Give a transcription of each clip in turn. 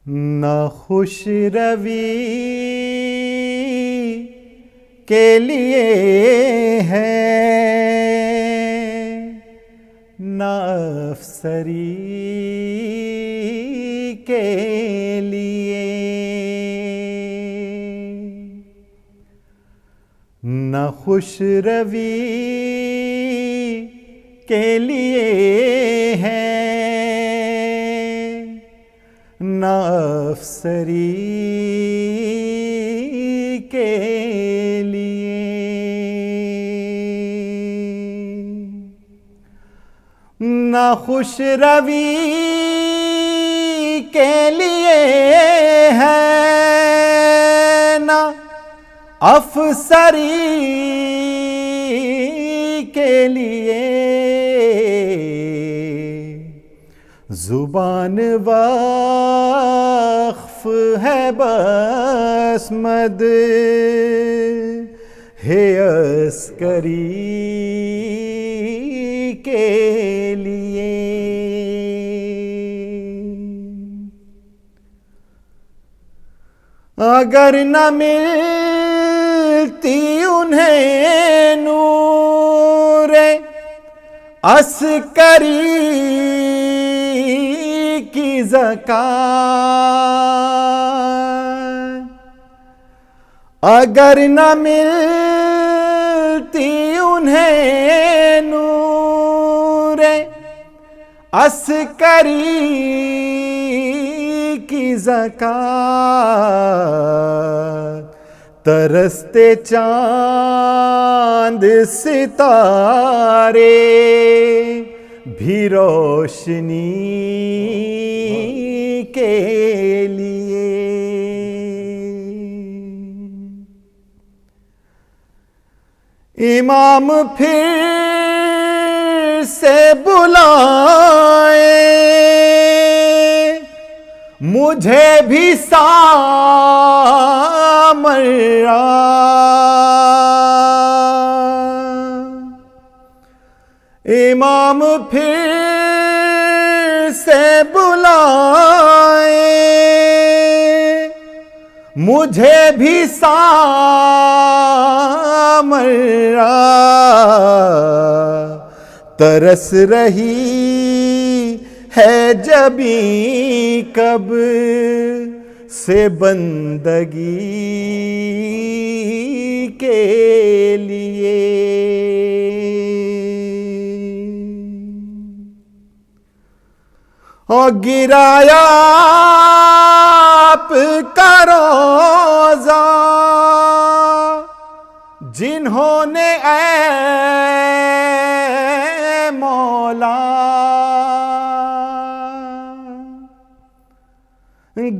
نہ خوش روی کے لیے ہے نہ افسری کے لیے، نہ خوش روی کے لیے ہے نہ افسری کے لیے، نہ خوش روی کے لیے ہے نہ افسری کے لیے، زبان وقف ہے بس مد ہے عسکری کے لیے، اگر نہ ملتی انہیں نور عسکری کی زکات، اگر نہ ملتی انہیں نور عسکری کی زکات، ترستے چاند ستارے بھی روشنی کے لیے، امام پھر سے بلائے مجھے بھی سامراں، امام پھر سے بلائے مجھے بھی سامراں، ترس رہی ہے جبیں کب سے بندگی کے لیے، اور گرایا آپ کا روضہ جنہوں نے اے مولا،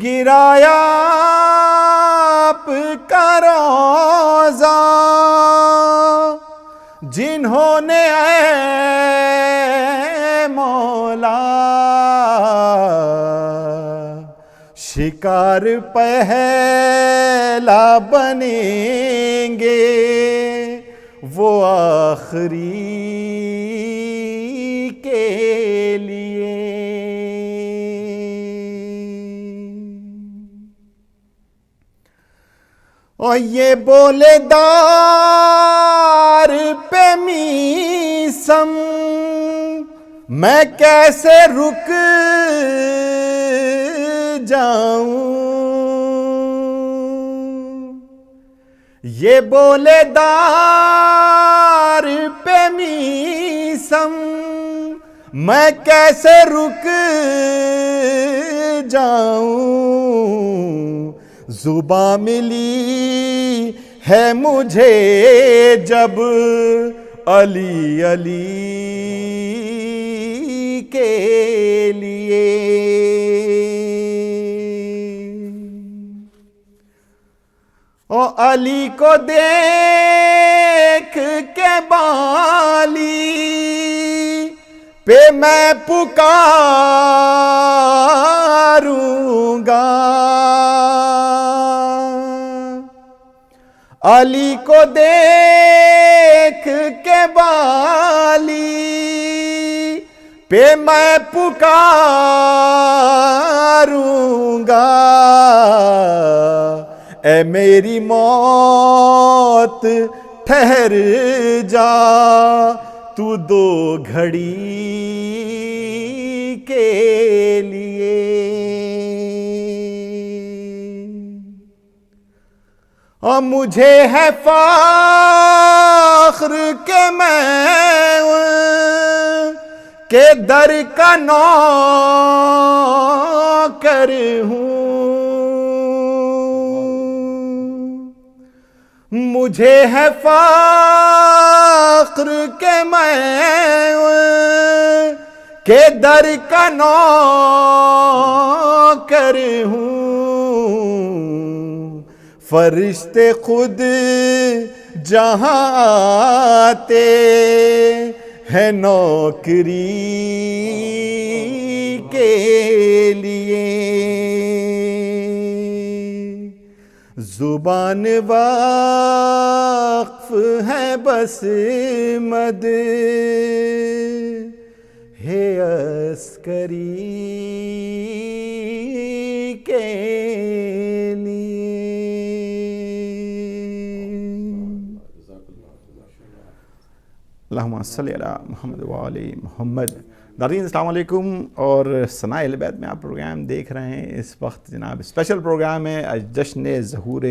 گرایا آپ کا روضہ جنہوں نے اے مولا، شکار پہلا بنیں گے وہ آخری کے لیے، اور یہ بولے دار پہ میسم میں کیسے رک جاؤں، یہ بولے دار پہ میسم میں کیسے رک جاؤں، زباں ملی ہے مجھے جب علی علی کے لیے، اور علی کو دیکھ کے بالی پہ میں پکاروں گا، علی کو دیکھ کے بالی پہ میں پکاروں ماروں گا، اے میری موت ٹھہر جا، تو دو گھڑی کے لیے۔ اور مجھے ہے فخر کہ میں کے در کا نوکر ہوں، مجھے ہے فخر کہ میں کے در کا نوکر ہوں، فرشتے خود جہاں آتے ہیں نوکری کے لیے، زبان وقف ہے بس مد ہے عسکری کے لیے۔ اللہم صلی علی محمد وآل محمد۔ ناظرین السلام علیکم، اور ثناء اہل بیت میں آپ پروگرام دیکھ رہے ہیں۔ اس وقت جناب اسپیشل پروگرام ہے، جشن ظہور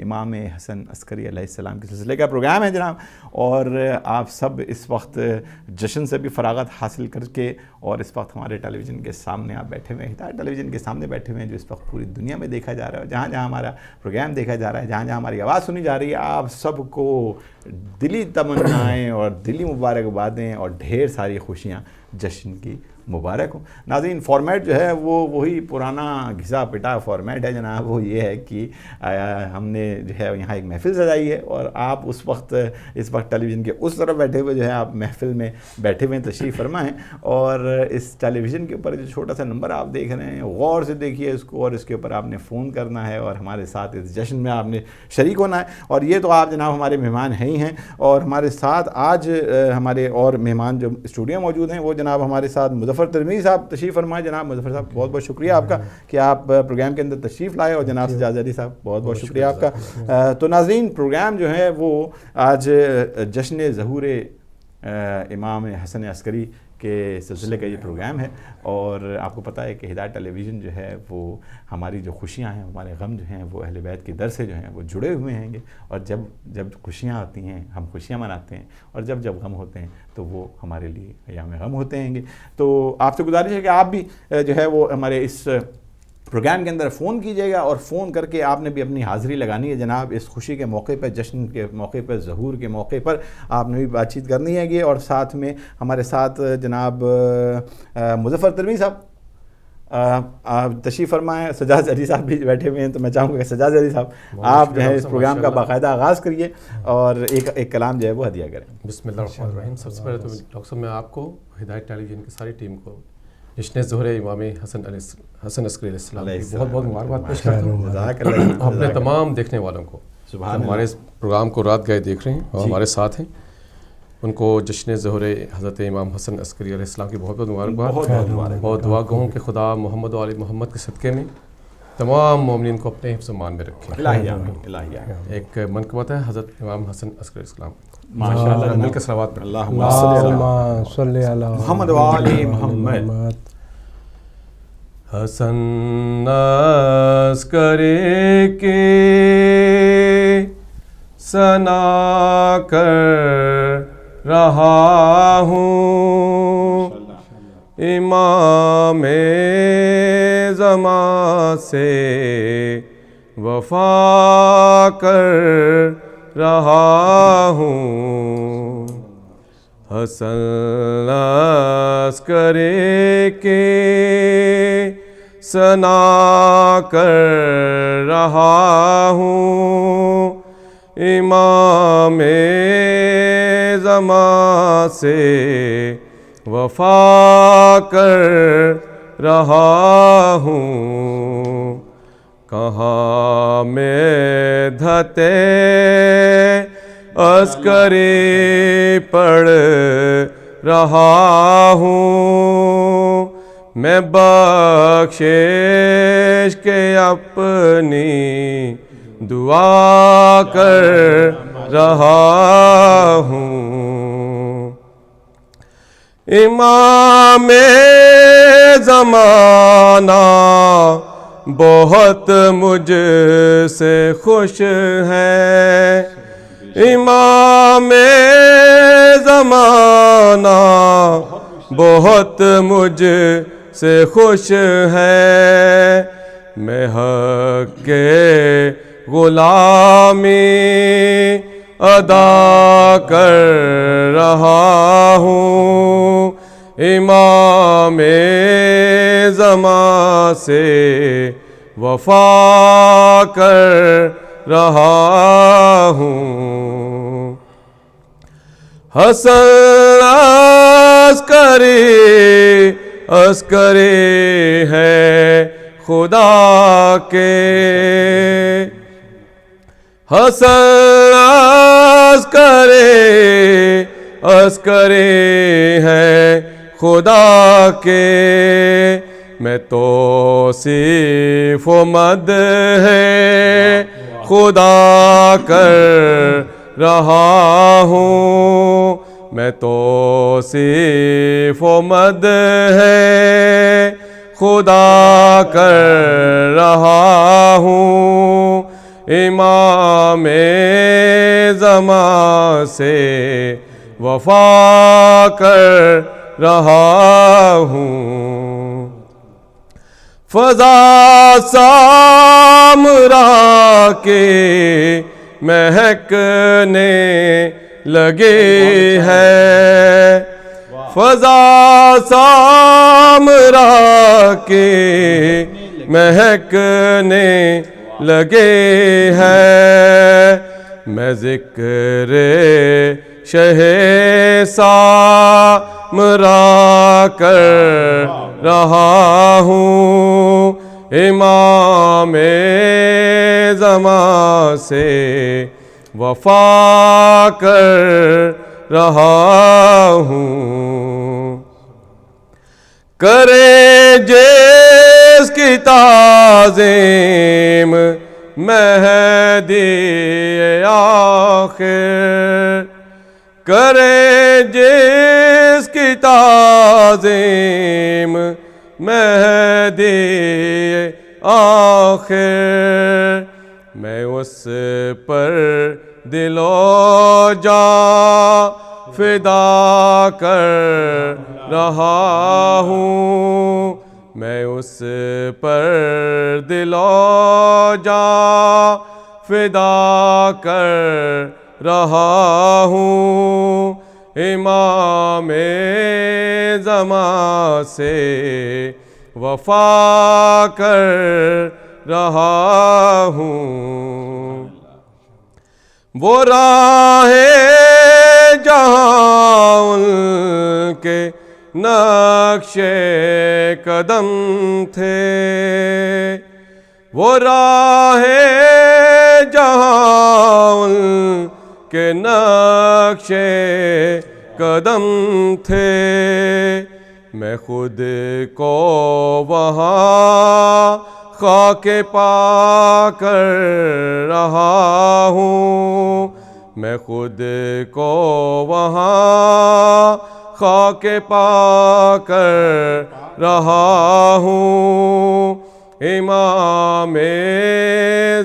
امام حسن عسکری علیہ السلام کے سلسلے کا پروگرام ہے جناب، اور آپ سب اس وقت جشن سے بھی فراغت حاصل کر کے اور اس وقت ہمارے ٹیلی ویژن کے سامنے آپ بیٹھے ہوئے ہیں، ہدایت ٹیلی ویژن کے سامنے بیٹھے ہوئے ہیں، جو اس وقت پوری دنیا میں دیکھا جا رہا ہے، جہاں جہاں ہمارا پروگرام دیکھا جا رہا ہے، جہاں جہاں ہماری آواز سنی جا رہی ہے، آپ سب کو دلی تمنائیں اور دلی مبارکبادیں اور ڈھیر ساری خوشیاں جشن کی مبارک ہوں۔ ناظرین فارمیٹ جو ہے وہ وہی پرانا گھسا پٹا فارمیٹ ہے جناب، وہ یہ ہے کہ ہم نے جو ہے یہاں ایک محفل سجائی ہے، اور آپ اس وقت ٹیلی ویژن کے اس طرف بیٹھے ہوئے جو ہے آپ محفل میں بیٹھے ہوئے تشریف فرما ہیں، اور اس ٹیلی ویژن کے اوپر جو چھوٹا سا نمبر آپ دیکھ رہے ہیں غور سے دیکھیے اس کو، اور اس کے اوپر آپ نے فون کرنا ہے اور ہمارے ساتھ اس جشن میں آپ نے شریک ہونا ہے۔ اور یہ تو آپ جناب ہمارے مہمان ہی ہیں، اور ہمارے ساتھ آج ہمارے اور مہمان جو اسٹوڈیو موجود ہیں وہ جناب ہمارے ساتھ مظفر ترمیزی صاحب تشریف فرمائے۔ جناب مظفر صاحب بہت بہت شکریہ آپ کا کہ آپ پروگرام کے اندر تشریف لائے، اور جناب سجاد علی صاحب بہت بہت شکریہ آپ کا۔ تو ناظرین پروگرام جو ہے وہ آج جشن ظہور امام حسن عسکری کے سلسلے کا یہ پروگرام ہے، اور آپ کو پتہ ہے کہ ہدایت ٹیلی ویژن جو ہے وہ ہماری جو خوشیاں ہیں، ہمارے غم جو ہیں وہ اہل بیت کے در سے جو ہیں وہ جڑے ہوئے ہیں گے، اور جب خوشیاں آتی ہیں ہم خوشیاں مناتے ہیں، اور جب غم ہوتے ہیں تو وہ ہمارے لیے ایام غم ہوتے ہیں گے۔ تو آپ سے گزارش ہے کہ آپ بھی جو ہے وہ ہمارے اس پروگرام کے اندر فون کیجیے گا، اور فون کر کے آپ نے بھی اپنی حاضری لگانی ہے جناب اس خوشی کے موقع پہ، جشن کے موقع پہ، ظہور کے موقع پر آپ نے بھی بات چیت کرنی ہے گی۔ اور ساتھ میں ہمارے ساتھ جناب مظفر ترمیزی صاحب آپ تشریف فرمائیں، سجاد علی صاحب بھی بیٹھے ہوئے ہیں، تو میں چاہوں گا کہ سجاد علی صاحب آپ جو ہے اس پروگرام کا باقاعدہ آغاز کریے اور ایک کلام جو ہے وہ ہدیہ کریں۔ بسم اللہ الرحمن الرحیم۔ سب سے پہلے تو ڈاکٹر صاحب میں آپ کو ہدایت ٹیلی ویژن کی ساری ٹیم کو جشن ظہور امام حسن عسکری علیہ السلام کی بہت بہت مبارکباد پیش کرتا ہوں، اپنے تمام دیکھنے والوں کو ہمارے اس پروگرام کو رات گئے دیکھ رہے ہیں اور ہمارے ساتھ ہیں، ان کو جشن ظہور حضرت امام حسن عسکری علیہ السلام کی بہت بہت مبارکباد، بہت دعا گو ہوں کہ خدا محمد و آل محمد کے صدقے میں تمام مومنین کو اپنے حفظ و امان میں رکھیں۔ ایک منقبت ہے حضرت امام حسن عسکری علیہ السلام، ماشاءاللہ مل کے صلوات پڑھیں۔ اللہم صلی علی محمد وآل محمد۔ حسن عسکری کی ثنا کر رہا ہوں، امام زمان سے وفا کر رہا ہوں، حسن عسکری کی ثنا کر رہا ہوں، امام زمان سے وفا کر رہا ہوں، کہاں میں دھتے عسکری پڑھ رہا ہوں، میں بخشش کے اپنی دعا کر رہا ہوں. امام زمانہ بہت مجھ سے خوش ہے. امام زمانہ بہت مجھ سے خوش ہے. میں حق کے غلامی ادا کر رہا ہوں. امام زمان سے وفا کر رہا ہوں. حسن عسکری ہے خدا کے. حسن عسکری ہے خدا کے. میں توصیف و مدح خدا کر رہا ہوں. میں توصیف و مدح خدا کر رہا ہوں. امام زمان سے وفا کر رہا ہوں. فضا سامراں کے مہکنے لگے ہے. فضا سامراں کے مہکنے لگے ہے. میں ذکر شہ سامراں کر رہا ہوں. امام زمان سے وفا کر رہا ہوں. کرے جس کی تعظیم مہدی آخر. کرے جس کی تعظیم مہدی آخر. میں اس پر دل و جاں فدا کر رہا ہوں. میں اس پر دل و جاں فدا کر رہا ہوں. امام زمان سے وفا کر رہا ہوں. وہ راہ جہاں ان کے نقش قدم تھے. وہ راہ جہاں ان کے نقش قدم تھے. میں خود کو وہاں خاک پا کر رہا ہوں. میں خود کو وہاں خاک پا کر رہا ہوں. امام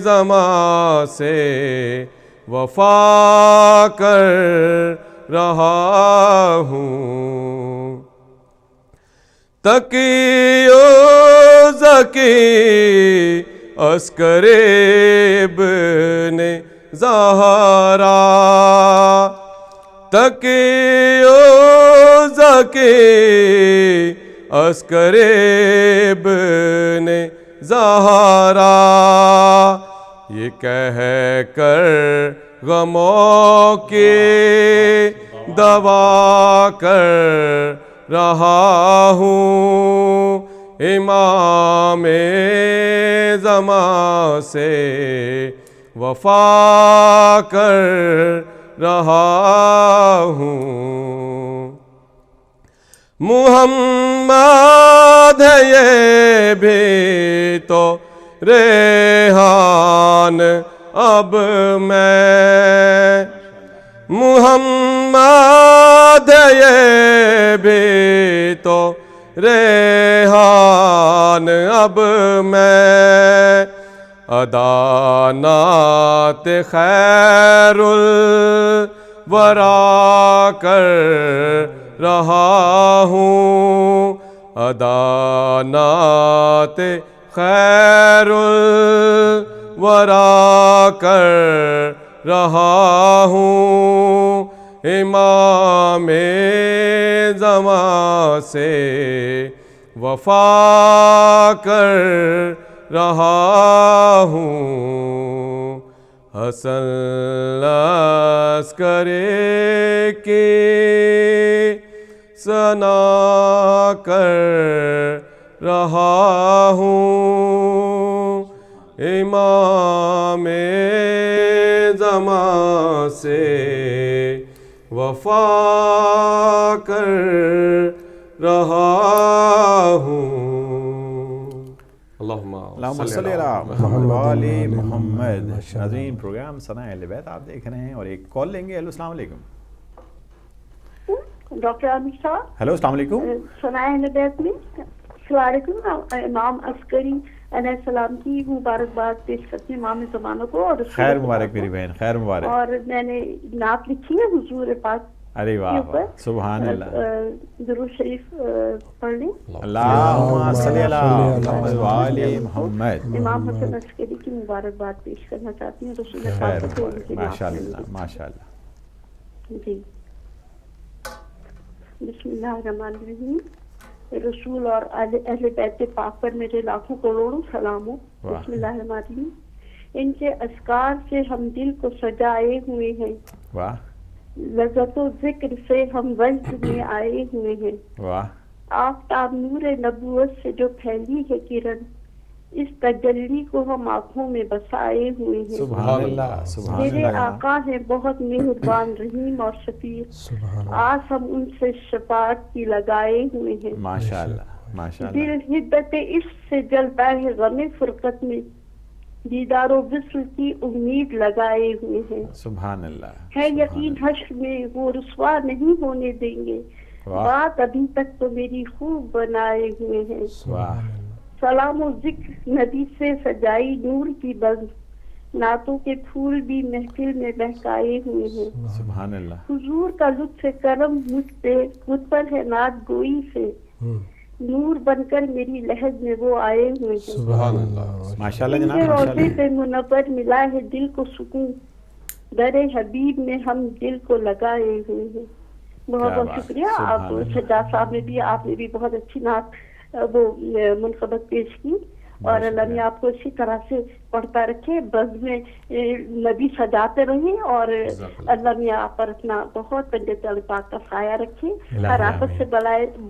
زمان سے وفا کر رہا ہوں. تقی و ذکی عسکر ابن زہرا. تقی و ذکی عسکر ابن زہرا. یہ کہہ کر غموں کی دوا کر رہا ہوں. امام زمان سے وفا کر رہا ہوں. محمد محمد ہے یہ بھی تو ریحان اب میں محمد ہے یہ بھی تو ریحان اب میں ادا نعت خیر الورا کر رہا ہوں ادا نعت خیر الورا کر رہا ہوں امام زمان سے وفا کر رہا ہوں حسن عسکری کی ثنا کر رہا ہوں امام زمان سے وفا کر رہا ہوں اللہم صلی اللہ محمد وعلی محمد. ناظرین پروگرام ثناء اہل بیت آپ دیکھ رہے ہیں اور ایک کال لیں گے. ہیلو السلام علیکم. ڈاکٹر عامر صاحب. ہیلو السلام علیکم. ثناء اہل بیت میں السلام علیکم. امام عسکری علیہ السلام کی مبارکباد پیش کرتی ہوں امام زمانہ کو. اور خیر مبارک میری بہن, خیر مبارک. اور میں نے نعت لکھی ہے حضور پاک. ارے واہ واہ سبحان اللہ. درود شریف پڑھ لیں. اللہم صلی اللہ محمد وعلی محمد. امام حسن عسکری کی مبارکباد پیش کرنا چاہتی ہوں رسول پاک کو. ماشاء اللہ ماشاء اللہ. جی بسم اللہ الرحمن الرحیم. رسول اور اہل بیت پاک پر میرے لاکھوں کروڑوں سلام ہو. بسم اللہ الرحمن الرحیم. ان کے اذکار سے ہم دل کو سجائے ہوئے ہیں. واہ. لذت و ذکر سے ہم وجد میں آئے ہوئے ہیں. واہ. آفتاب نور نبوت سے جو پھیلی ہے کرن اس تجلی کو ہم آنکھوں میں بسائے ہوئے ہیں. سبحان اللہ سبحان میرے اللہ. آقا ہیں بہت مہربان رحیم اور شفیع. آج ہم ان سے شفاعت کی لگائے ہوئے ہیں. ماشاء اللہ ماشاء دل اللہ. حدت عشق سے جلتا ہے غم فرقت میں دیدار و وصل کی امید لگائے ہوئے ہیں. سبحان اللہ. ہے یقین حشر میں وہ رسوا نہیں ہونے دیں گے. بات ابھی تک تو میری خوب بنائے ہوئے ہیں. سلام و ذکر نبی سے سجائی نور کی بند نعتوں کے پھول بھی محفل میں بہکائے ہوئے ہیں. سبحان اللہ. حضور کا لطف کرم مجھ پر ہے نعت گوئی سے نور بن کر میری لہج میں وہ آئے ہوئے ہیں. سبحان اللہ. ماشاء اللہ جناب. روزے پہ منور ملا ہے دل کو سکون در حبیب میں ہم دل کو لگائے ہوئے ہیں. بہت بہت شکریہ. آپ سجاد صاحب نے بھی آپ نے بھی بہت اچھی نعت وہ منقبت پیش کی اور اللہ نے آپ کو اسی طرح سے پڑھتا رکھے بز میں نبی سجاتے رہیں اور اللہ نے آپ پر اپنا بہت پنجے تل پاک کا سایہ رکھے ہر آفت سے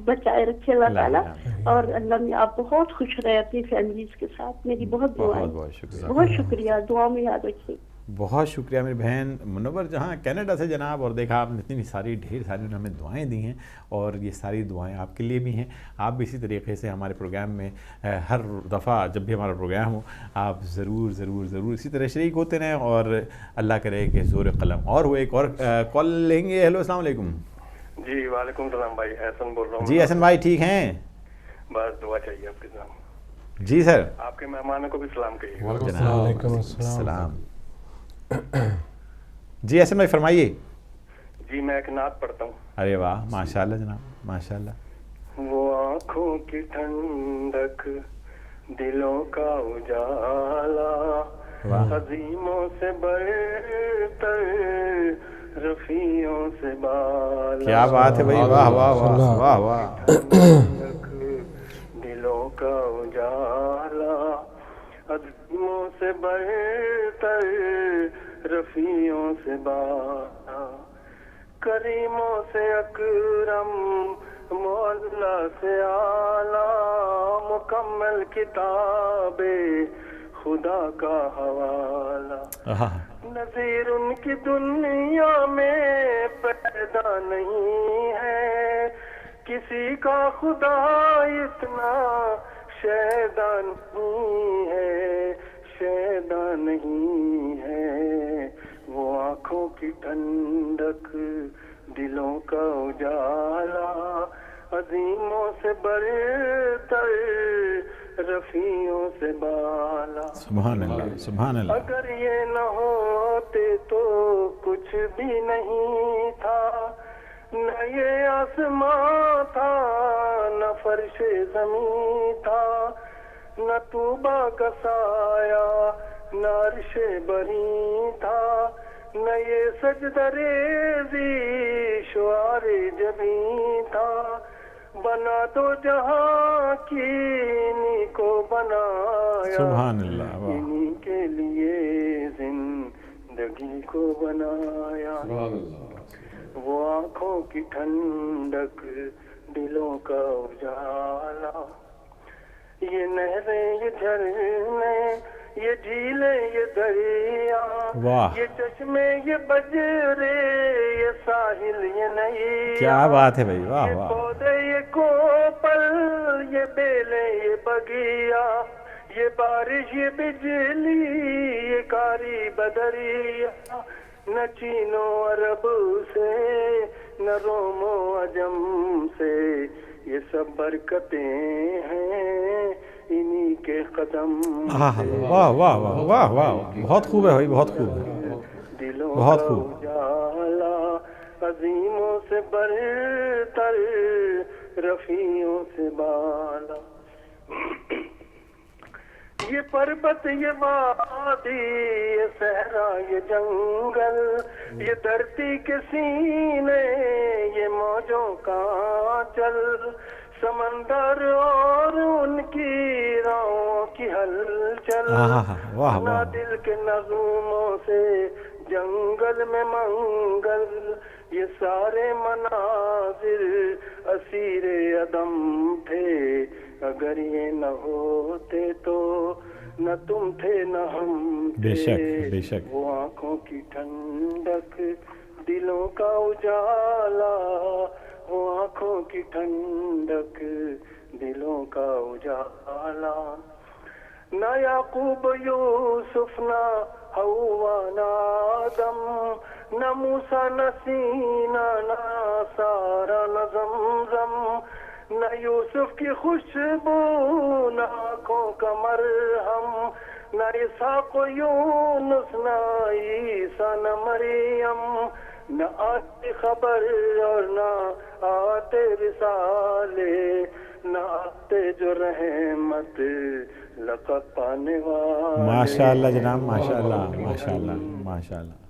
بچائے رکھے اللہ تعالیٰ. اور اللہ نے آپ بہت خوش رہے اپنی فیملیز کے ساتھ. میری بہت دعائیں. بہت شکریہ. دعا میں یاد رکھیے. بہت شکریہ میری بہن منور جہاں کینیڈا سے جناب. اور دیکھا آپ نے اتنی ساری ڈھیر ساری انہوں نے ہمیں دعائیں دی ہیں اور یہ ساری دعائیں آپ کے لیے بھی ہیں. آپ بھی اسی طریقے سے ہمارے پروگرام میں ہر دفعہ جب بھی ہمارا پروگرام ہو آپ ضرور ضرور ضرور اسی طرح شریک ہوتے رہیں اور اللہ کرے کہ زور قلم. اور وہ ایک اور کال لیں گے. ہیلو السلام علیکم. جی وعلیکم السلام بھائی. احسن بول رہا ہوں. جی احسن بھائی ٹھیک ہیں؟ بس دعا چاہیے آپ کے ساتھ. جی سر. آپ کے مہمانوں کو بھی سلام کہیے. وعلیکم السلام. جی احسن بھائی فرمائیے. جی میں ایک نعت پڑھتا ہوں. ارے واہ ماشاء اللہ جناب ماشاء اللہ. وہ آنکھوں کی ٹھنڈک دلوں کا اجالا عظیموں سے برتر رفیعوں سے بالا. کیا بات ہے بھائی. واہ واہ واہ واہ واہ. دلوں کا اجالا عظیموں سے برتر رفیعوں سے بالا کریموں سے اکرم مولا سے اعلیٰ مکمل کتاب خدا کا حوالہ. نظیر ان کی دنیا میں پیدا نہیں ہے کسی کا خدا اتنا شیدا نہیں ہے، شیدا نہیں ہے، وہ آنکھوں کی ٹھنڈک، دلوں کا اجالا، عظیموں سے برتر، رفیعوں سے بالا۔ سبحان اللہ، سبحان اللہ۔ اگر یہ نہ ہوتے تو کچھ بھی نہیں تھا، نہ یہ آسمان تھا، نہ فرش زمین تھا، نہ طوبہ کا سایہ، نہ عرش بری تھا، نہ یہ سجدہ ریزی شعار جبیں تھا، بنا تو جہاں کی انہی کو بنایا، سبحان اللہ، انہی کے لیے زندگی کو بنایا، وہ آنکھوں کی ٹھنڈک، دلوں کا اجالا، یہ نہریں، یہ جھرنے، یہ جھیلیں، یہ دریا، یہ چشمے، یہ بجرے، یہ ساحل، یہ نئی، کیا بات ہے بھائی، واہ یہ واہ۔ پودے، یہ کوپل، یہ بیلیں، یہ بگیا، یہ بارش، یہ بجلی، یہ کاری بدریا، نہ چین و عرب سے، نہ روم و عجم سے، یہ سب برکتیں ہیں انہی کے قدم سے۔ واہ واہ واہ واہ واہ، بہت خوب ہے بھائی، بہت خوب ہے، دلوں بہت کا خوب۔ اجالا، عظیموں سے برتر، رفیعوں سے بالا، یہ پربت، یہ وادی، یہ صحرا، یہ جنگل، یہ دھرتی کے سینے، یہ موجوں کا چل، سمندر اور ان کی راہوں کی ہلچل، واہ نہ دل کے نغموں سے جنگل میں منگل، یہ سارے مناظر اسیر عدم تھے، اگر یہ نہ ہوتے تو نہ تم تھے نہ ہم تھے، بے شک بے شک۔ وہ آنکھوں کی ٹھنڈک، دلوں کا اجالا، وہ آنکھوں کی ٹھنڈک، دلوں کا اجالا، نہ یعقوب یوسف، نہ حوا، نہ آدم، نہ موسیٰ، نہ سینا، نہ سارا، نہ زمزم، نہ یوسف کی خوشبو، نہ آنکھوں کا مرہم، نہ اسحاق و یونس، نہ عیسیٰ، نہ مریم، نہ آتی خبر اور نہ آتے رسالے، نہ آتے جو رحمت لقب پانے والے۔ ماشاء اللہ جناب، ماشاء اللہ، ماشاء اللہ، ماشاء اللہ،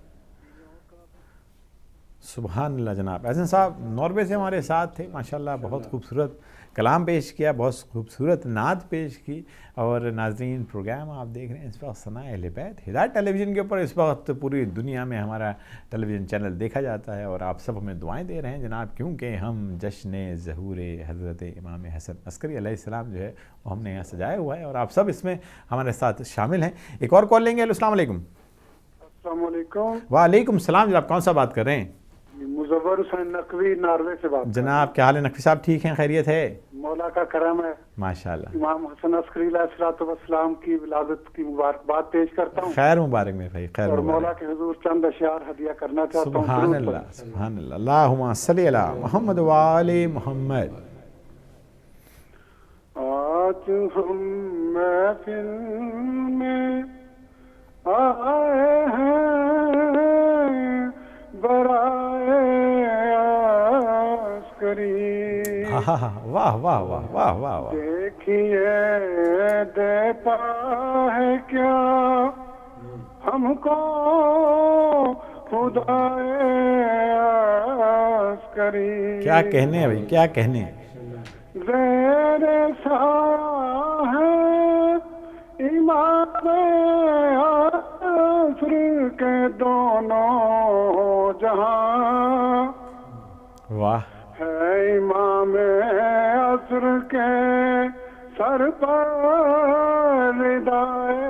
سبحان اللہ جناب۔ احسن صاحب ناروے سے ہمارے ساتھ تھے، ماشاءاللہ بہت خوبصورت کلام پیش کیا، بہت خوبصورت نعت پیش کی۔ اور ناظرین پروگرام آپ دیکھ رہے ہیں اس وقت ثناء اہل بیت ہدایت ٹیلی ویژن کے اوپر۔ اس وقت پوری دنیا میں ہمارا ٹیلی ویژن چینل دیکھا جاتا ہے اور آپ سب ہمیں دعائیں دے رہے ہیں جناب، کیونکہ ہم جشن ظہور حضرت امام حسن عسکری علیہ السلام جو ہے وہ ہم نے یہاں سجایا ہوا ہے اور آپ سب اس میں ہمارے ساتھ شامل ہیں۔ ایک اور کال لیں گے۔ السلام علیکم۔ السلام علیکم۔ وعلیکم السلام جناب، کون سا بات کر رہے ہیں؟ مظفر حسین نقوی ناروے سے بات۔ جناب کیا حال ہے نقوی صاحب، ٹھیک ہیں، خیریت ہے؟ مولا کا کرم ہے، ماشاءاللہ۔ امام حسن عسکری علیہ السلام کی ولادت کی مبارکباد پیش کرتا ہوں۔ خیر مبارک میں بھائی، خیر اور مبارک۔ مولا کے حضور چند اشعار ہدیہ کرنا چاہتا ہوں۔ سبحان اللہ، سبحان اللہ، اللہم صلی علی محمد وآل محمد۔ آج ہم محفل میں آئے ہیں برائے عسکری، واہ واہ واہ واہ واہ واہ۔ دیکھیے دیتا ہے کیا ہم کو خدائے عسکری۔ کیا کہنے ہیں بھائی، کیا کہنے ہیں۔ زیر سایہ ہے امام عصر کے دونوں جہاں، واہ، ہے امام عصر کے سر پر ردائے۔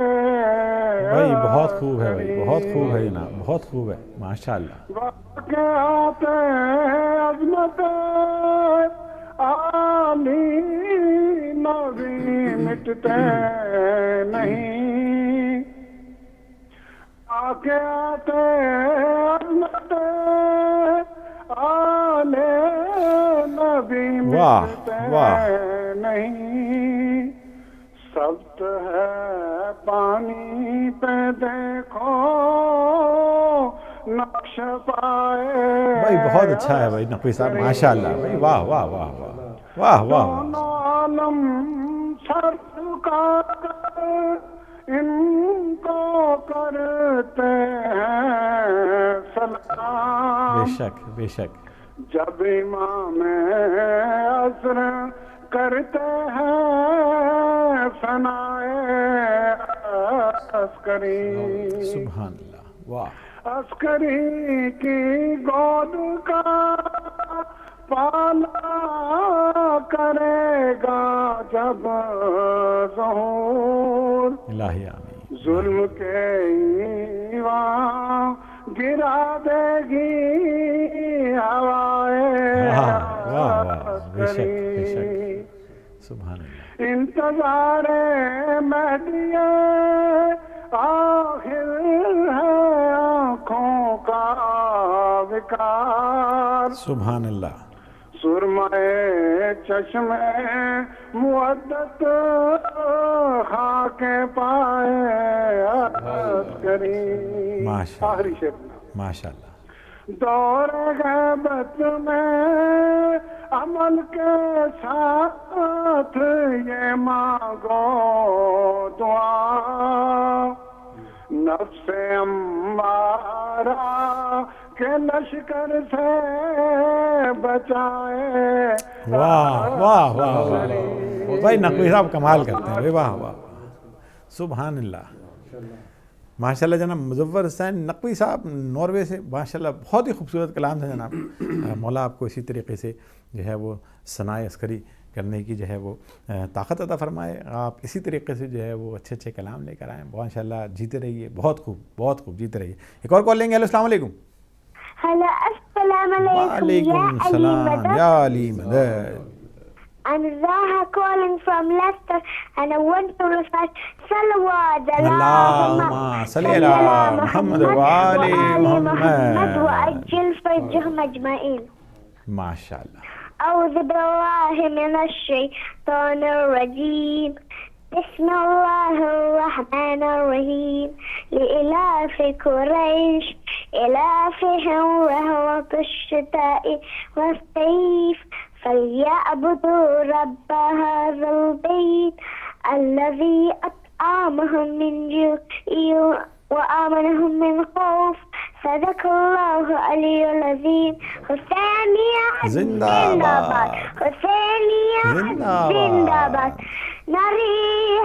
بھائی بہت خوب ہے بھائی، بہت خوب ہے جناب، بہت خوب ہے، ماشاءاللہ۔ واقعات عظمت عالی نبی مٹتے نہیں، آتے آتے عظمت آلے نبی مٹتے نہیں، سبت ہے پانی پہ دیکھو نقش پائے. بھائی بہت اچھا ہے بھائی نقوی صاحب، ماشاء اللہ بھائی، واہ واہ واہ واہ واہ واہ. دونوں عالم سر جھکا کر ان کو کرتے ہیں سلام. بے شک بے شک. جب امام عصر کرتے ہیں ثنائے عسکری. سبحان اللہ، واہ. عسکری کی گود کا پالا کرے گا جب ظہور، الہی آمین. ظلم کے ایوان گرا دے گی ہوائے عسکری. سبحان اللہ. انتظار مہدی آخر ہے آنکھوں کا وقار. سبحان اللہ. سرمے چشمے مودت خاک پائے عسکری. آخری شعر. ماشاء اللہ. دور غیبت میں عمل کے ساتھ یہ مانگو دعا، نفس امارہ کے لشکر سے بچائے. واہ واہ واہ بھائی نقوی صاحب کمال کرتے ہیں، واہ واہ سبحان اللہ. ماشاء اللہ جناب مظفر حسین نقوی صاحب ناروے سے، ماشاء اللہ بہت ہی خوبصورت کلام تھا جناب. مولا آپ کو اسی طریقے سے جو ہے وہ ثنائے عسکری کرنے کی جو ہے وہ طاقت عطا فرمائے. آپ اسی طریقے سے جو ہے وہ اچھے اچھے کلام لے کر آئیں. ماشاء اللہ جیتے رہیے، بہت خوب بہت خوب، جیتے رہیے. ایک اور کال لیں گے. ہیلو السلام علیکم. ہلو السلام علیکم. وعلیکم السلام یا علی مدد. I'm Zaha calling from Leicester and I want to recite Salawat Allahumma salli ala Muhammad wa ali Muhammad wa ajil farjahum ajma'in. MashaAllah. أعوذ بالله من الشيطان الرجيم. بسم الله الرحمن الرحيم. لإلاف قريش إلافهم رحلة الشتاء والصيف فليعبدوا رب هذا البيت الذي أطعمهم من جوع وآمنهم من خوف. صدق الله العلي العظيم. حسینیہ زندہ باد، حسینیہ زندہ باد، ناری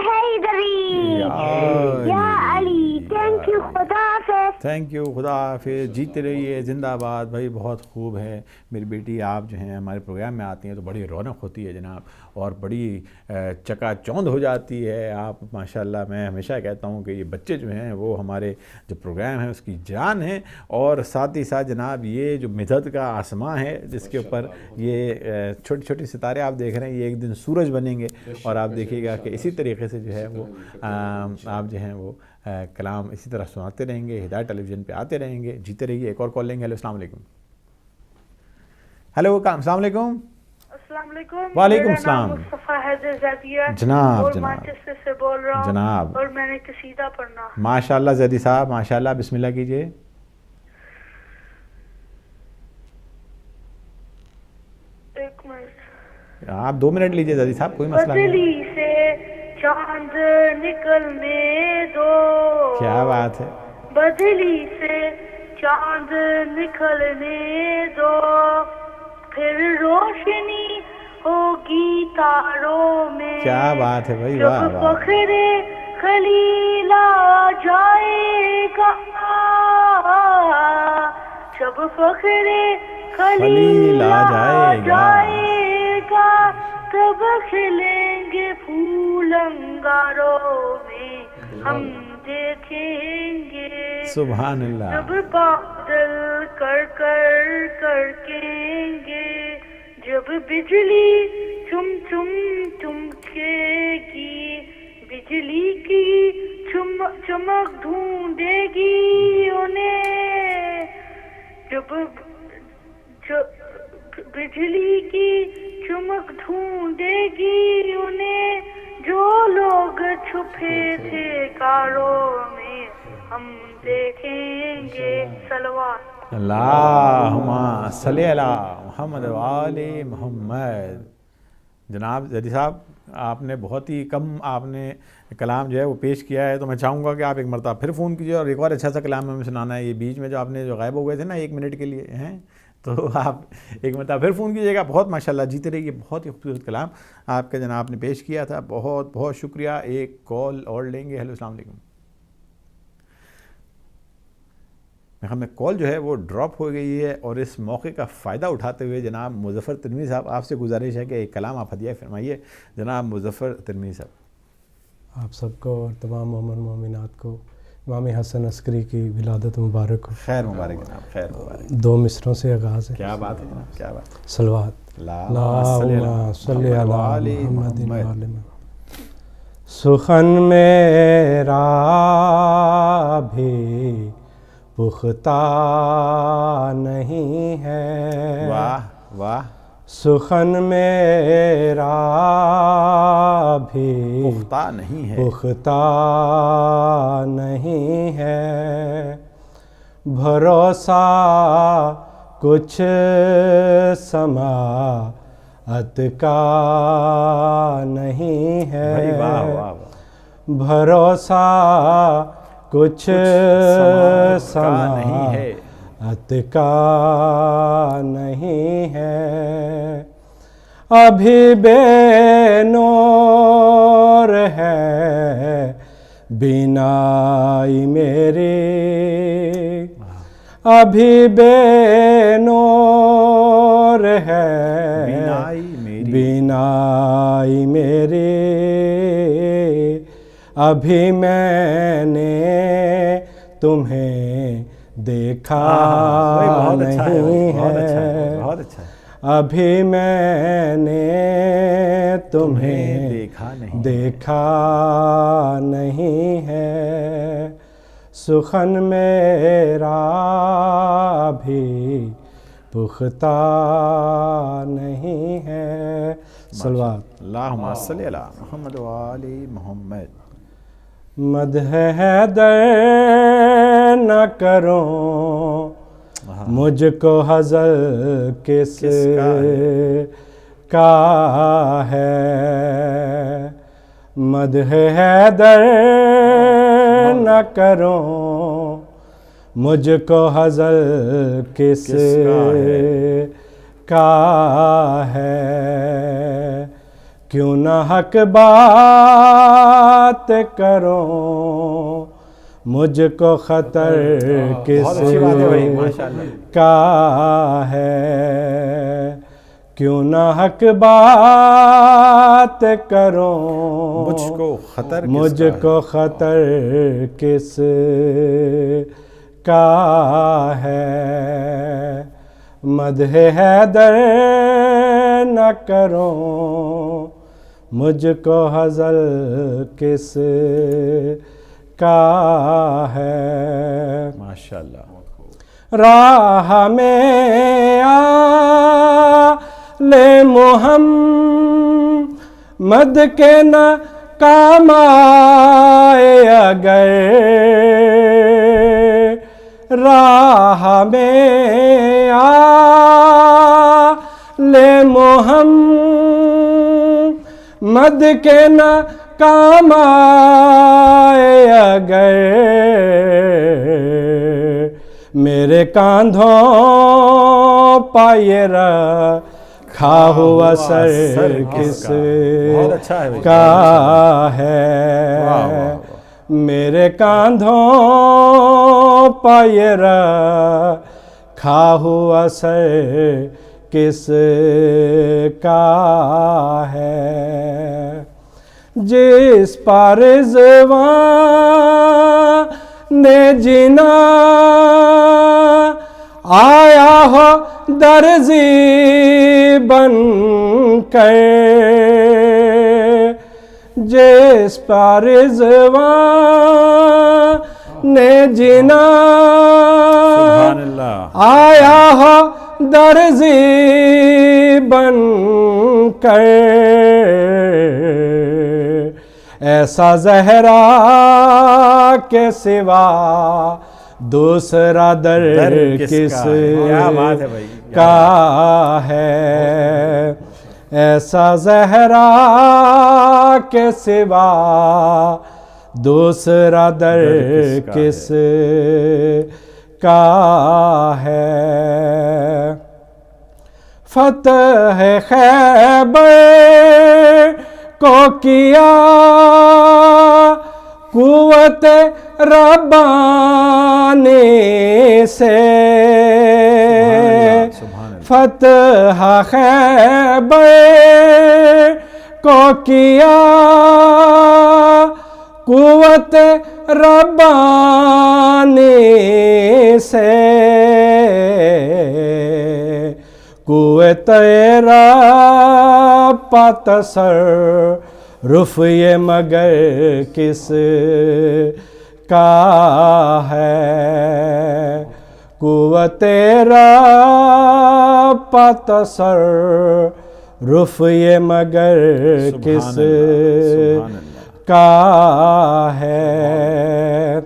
حیدری یا علی. تھینک یو، خدا حافظ. تھینک یو، خدا حافظ. جیتے رہیے، زندہ باد بھائی. بہت خوب ہے میری بیٹی. آپ جو ہیں ہمارے پروگرام میں آتی ہیں تو بڑی رونق ہوتی ہے جناب، اور بڑی چکا چوند ہو جاتی ہے. آپ ماشاءاللہ میں ہمیشہ کہتا ہوں کہ یہ بچے جو ہیں وہ ہمارے جو پروگرام ہے اس کی جان ہیں، اور ساتھ ہی ساتھ جناب یہ جو مدد کا آسمان ہے جس کے اوپر یہ چھوٹے چھوٹے ستارے آپ دیکھ رہے ہیں، یہ ایک دن سورج بنیں گے. اور آپ دیکھیے گا کہ اسی طریقے سے جو ہے وہ آپ جو ہیں وہ کلام اسی طرح سناتے رہیں گے، ہدایت ٹیلی ویژن پہ آتے رہیں گے. جیتے رہیے. ایک اور کال لیں گے. ہیلو السلام علیکم. ہیلو السلام علیکم. السلام علیکم. وعلیکم السلام. مصطفیٰ حیدر زیدیہ جناب اور جناب مانچسٹر سے بول رہا ہوں جناب. اور میں نے قصیدہ پڑھنا. ماشاءاللہ زیدی صاحب ماشاءاللہ، بسم اللہ کیجئے. ایک منٹ. آپ 2 منٹ لیجئے زیدی صاحب، کوئی مسئلہ نہیں. بدلی سے چاند نکلنے دو. کیا بات ہے. بدلی سے چاند نکلنے دو، پھر روشنی ہوگی تاروں میں. کیا بات ہے بھائی، واہ جب واہ. فخر خلیل آ جائے گا، جب فخر خلیل آ جائے گا، تب کھلیں گے پھول انگاروں میں ہم دیکھیں گے. سبحان اللہ. جب بادل کر کر کہیں گے، جب جب بجلی چم چم چمکے گی بجلی کی چمک ڈھونڈے گی انہیں جب بجلی کی چمک ڈھونڈے گی انہیں جو لوگ چھپے تھے کاروں میں ہم دیکھیں گے صلوات اللہم صلی علی محمد و آل محمد. جناب زیدی صاحب آپ نے بہت ہی کم آپ نے کلام جو ہے وہ پیش کیا ہے، تو میں چاہوں گا کہ آپ ایک مرتبہ پھر فون کیجیے اور ایک اور اچھا سا کلام ہمیں سنانا ہے. یہ بیچ میں جو آپ نے جو غائب ہو گئے تھے نا 1 منٹ کے لیے ہیں، تو آپ ایک مرتبہ پھر فون کیجیے گا. بہت ماشاءاللہ جیتے رہیے. بہت ہی خوبصورت کلام آپ کے جناب نے پیش کیا تھا. بہت بہت شکریہ. ایک کال اور لیں گے. ہیلو السلام علیکم. ہمیں کال جو ہے وہ ڈراپ ہو گئی ہے، اور اس موقع کا فائدہ اٹھاتے ہوئے جناب مظفر ترمذی صاحب آپ سے گزارش ہے کہ ایک کلام آپ ہدیہ فرمائیے. جناب مظفر ترمذی صاحب. آپ سب کو اور تمام مومن مومنات کو امام حسن عسکری کی ولادت مبارک ہو. خیر مبارک جناب، خیر مبارک. 2 مصروں سے آغاز ہے. کیا بات ہے جناب، کیا بات. صلوات. اللہم صلی علی محمد. سخن میرا بھی پختہ نہیں ہے. واہ واہ. سخن میرا بھی پختہ نہیں ہے، پختہ نہیں ہے. بھروسہ کچھ سماعت کا نہیں ہے. واہ واہ. بھروسہ کچھ سماعت کا نہیں ہے. ابھی بے نور ہے بینائی میری، ابھی بے نور ہے بینائی میری. ابھی میں نے تمہیں دیکھا نہیں ہے. ابھی میں نے تمہیں دیکھا نہیں ہے. سخن میرا بھی پختہ نہیں ہے. صلوات. اللہم صلی علی محمد و آل محمد. مدح حیدر نہ کروں مجھ کو حضر کس کا ہے. مدح حیدر نہ کروں مجھ کو حضر کس کا ہے. کیوں نہ حق بات کروں مجھ کو خطر کس کا ہے. کیوں نہ حق بات کروں مجھ کو خطر کس کا ہے. مدح حیدر نہ کروں مجھ کو حضر کس کا ہے. ماشاءاللہ. راہ میں آل محمد کے نہ کام آئے اگر، راہ میں آل محمد کے نہ کام آئے اگر، میرے کاندھوں پائے رکھا ہوا سر کس کا ہے. میرے کاندھوں پائے رکھا ہوا سر کس کا ہے. جس پر رضوان نے جنا آیا ہو درزی بن کر جس پر رضوان جنا سبحان اللہ آیا ہو درزی بن کر ایسا زہرا کے سوا دوسرا در کس کا ہے ایسا زہرا کے سوا دوسرا در کس کا ہے فتح خیبر کو کیا قوت ربانی سے فتح خیبر کو کیا قوت ربانی سے قوت رب تصرف یہ مگر کس کا ہے قوت رب تصرف یہ مگر کس کا ہے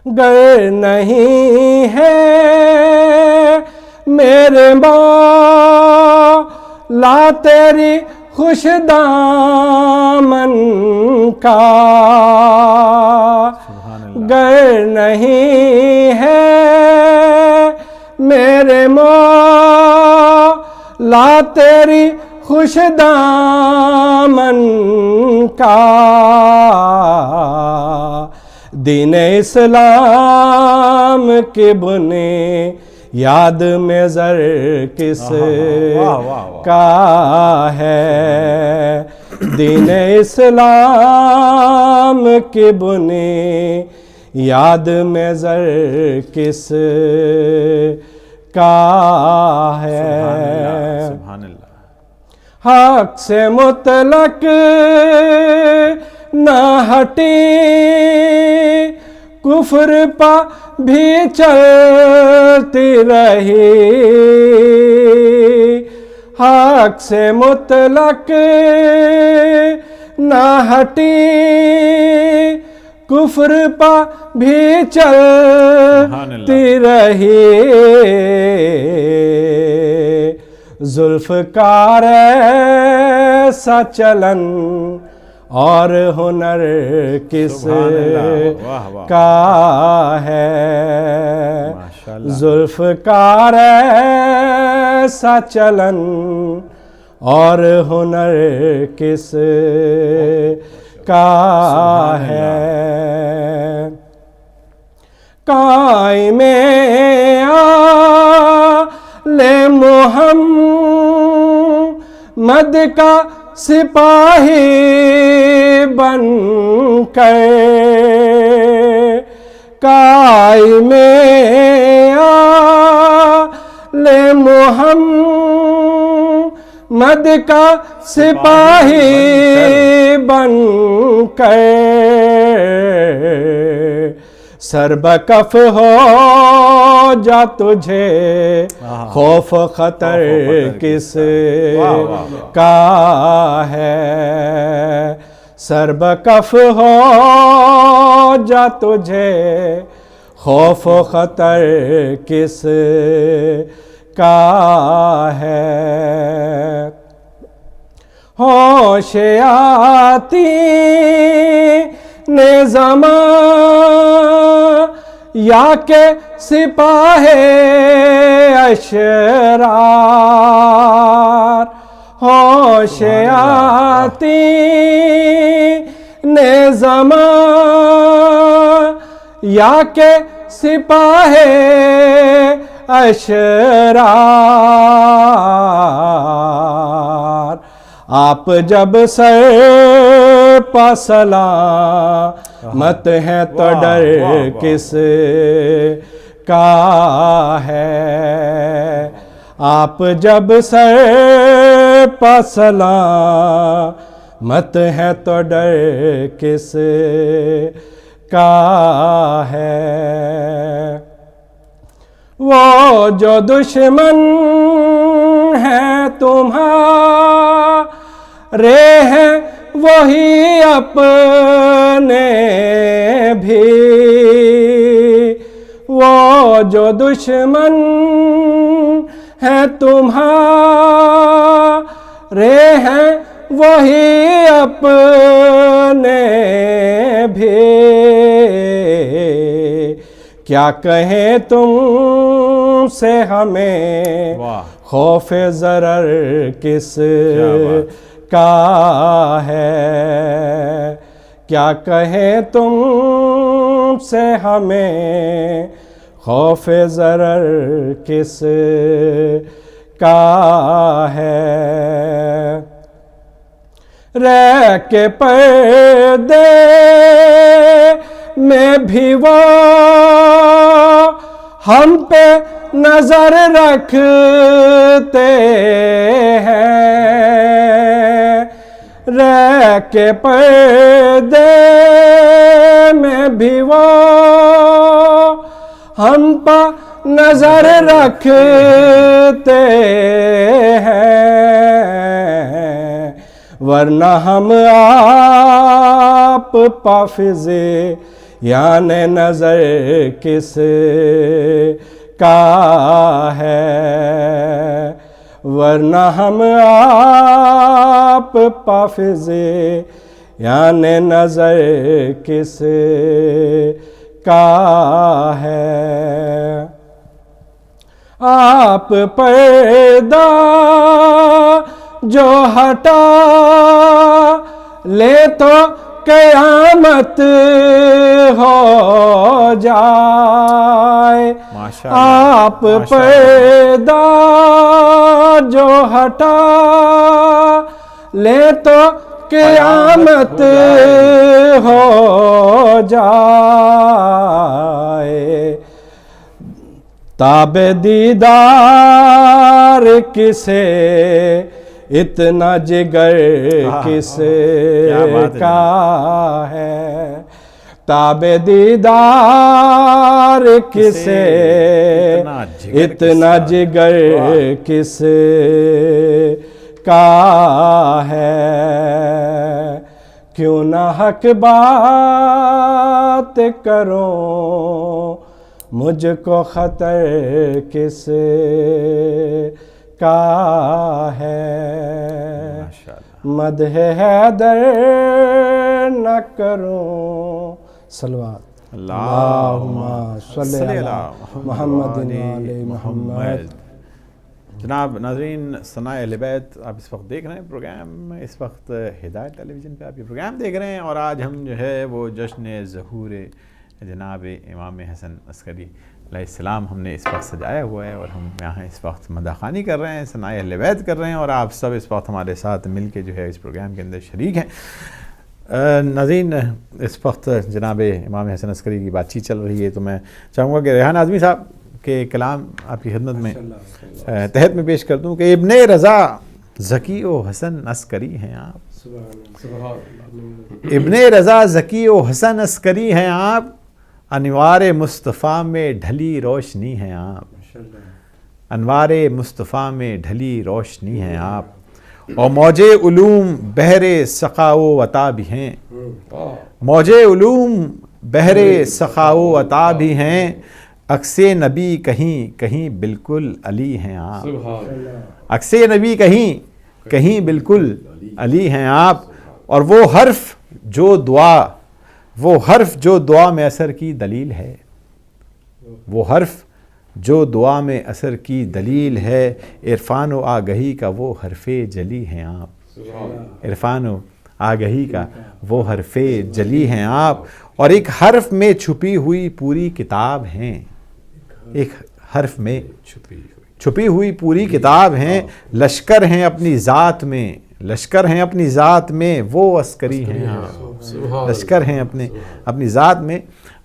گر نہیں ہے میرے مولا تیری خوش دامن کا گر نہیں ہے میرے مولا تیری خوش دامن کا دین اسلام کی بنیاد میں زر کس کا ہے دین اسلام کی بنیاد میں زر کس کا ہے سبحان اللہ حق سے مطلق نہ ہٹی کفر پا بھی چلتی رہی حق سے مطلق نہ ہٹی کفر پا بھی چلتی رہی ذوالفقار ایسا چلن اور ہنر کس کا ہے ذوالفقار ایسا چلن اور ہنر کس کا ہے قائم آل محمد کا سپاہی بن کر قائم آل محمد کا سپاہی بن کر سربکف ہو جا تجھے خوف خطر کس کا ہے سربکف ہو جا تجھے خوف خطر کس کا ہے ہوش آتی زمان یا کہ سپاہ اشرار ہوش آتی زمان یا کہ سپاہ اشرار آپ جب سر پا سلامت ہیں تو ڈر کس کا ہے، آپ جب سر پہ سلامت ہے تو ڈر کس کا ہے؟ وہ جو دشمن ہے تمہارے ہیں وہی اپنے بھی، وہ جو دشمن ہے تمہارے ہیں وہی اپنے بھی، کیا کہیں تم سے ہمیں خوف ضرر کس کا ہے؟ کیا کہیں تم سے ہمیں خوف ضرر کس کا ہے؟ رہ کے پردے میں بھی وہ ہم پہ نظر رکھتے ہیں، رہ کے پردے میں بھی وہ ہم پہ نظر رکھتے ہیں، ورنہ ہم آپ پافزے یعنی نظر کس کا ہے؟ ورنہ ہم آپ پافزے یعنی نظر کس کا ہے؟ آپ پردہ جو ہٹا لے تو قیامت ہو جائے، آپ پردہ جو ہٹا لے تو قیامت ہو جائے، تاب دیدار کسے اتنا جگر کس کا ہے؟ تاب دیدار کسے اتنا جگر کس کا ہے؟ کیوں نہ حق بات کرو مجھ کو خطر کس کا ہے؟ مدح حیدر نہ کروں صلوات اللہم صلی علی محمد علی محمد۔ جناب ناظرین، ثناء اہل بیت آپ اس وقت دیکھ رہے ہیں پروگرام، اس وقت ہدایت ٹیلی ویژن پہ آپ یہ پروگرام دیکھ رہے ہیں، اور آج ہم جو ہے وہ جشن ظہور جناب امام حسن عسکری علیہ السلام ہم نے اس وقت سجایا ہوا ہے، اور ہم یہاں اس وقت مدح خوانی کر رہے ہیں، ثناء اہل بیت کر رہے ہیں، اور آپ سب اس وقت ہمارے ساتھ مل کے جو ہے اس پروگرام کے اندر شریک ہیں۔ ناظرین، اس وقت جناب امام حسن عسکری کی بات چیت چل رہی ہے، تو میں چاہوں گا کہ ریحان اعظمی صاحب کے کلام آپ کی خدمت میں تحت میں پیش کر دوں کہ ابن رضا ذکی و حسن عسکری ہیں آپ، ابن رضا ذکی و حسن عسکری ہیں آپ، انوار مصطفیٰ میں ڈھلی روشنی ہیں آپ، انوار مصطفیٰ میں ڈھلی روشنی ہیں آپ، اور موج علوم بحر سخا و عطا بھی ہیں، موج علوم بحر سخا و عطا بھی ہیں، عکس نبی کہیں کہیں بالکل علی ہیں آپ، عکس نبی کہیں کہیں بالکل علی ہیں آپ، اور وہ حرف جو دعا میں اثر کی دلیل ہے، وہ حرف جو دعا میں اثر کی دلیل ہے، عرفان و آگہی کا وہ حرف جلی ہیں آپ، عرفان و آگہی کا وہ حرف جلی ہیں آپ، اور ایک حرف میں چھپی ہوئی پوری کتاب ہیں، ایک حرف میں چھپی ہوئی پوری کتاب ہیں، لشکر ہیں اپنی ذات میں، لشکر ہیں اپنی ذات میں وہ عسکری ہیں آپ، لشکر ہیں اپنی ذات میں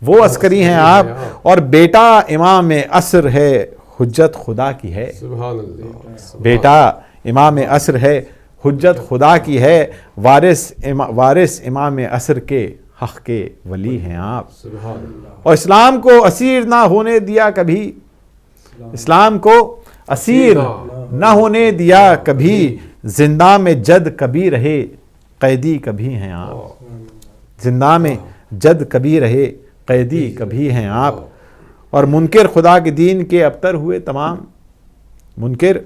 وہ عسکری ہیں آپ، اور بیٹا امام عصر ہے حجت خدا کی ہے، بیٹا امام عصر ہے حجت خدا کی ہے، وارث امام عصر کے حق کے ولی ہیں آپ، اور اسلام کو اسیر نہ ہونے دیا کبھی، اسلام کو اسیر نہ ہونے دیا کبھی، زندہ میں جد کبھی رہے قیدی کبھی ہیں آپ، زندہ میں جد کبھی رہے قیدی کبھی ہیں آپ، اور منکر خدا کے دین کے ابتر ہوئے تمام، منکر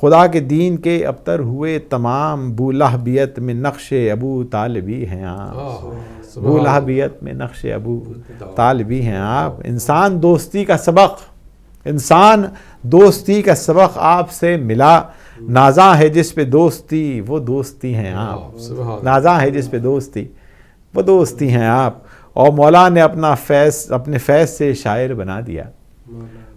خدا کے دین کے ابتر ہوئے تمام، بولہبیت میں نقش ابو طالبی ہیں آپ، بولہبیت میں نقش ابو طالبی ہیں آپ، انسان دوستی کا سبق، انسان دوستی کا سبق آپ سے ملا، نازاں ہے جس پہ دوستی وہ دوستی ہیں آپ، نازاں ہے جس پہ دوستی وہ دوستی ہیں آپ، اور مولا نے اپنے فیض سے شاعر بنا دیا،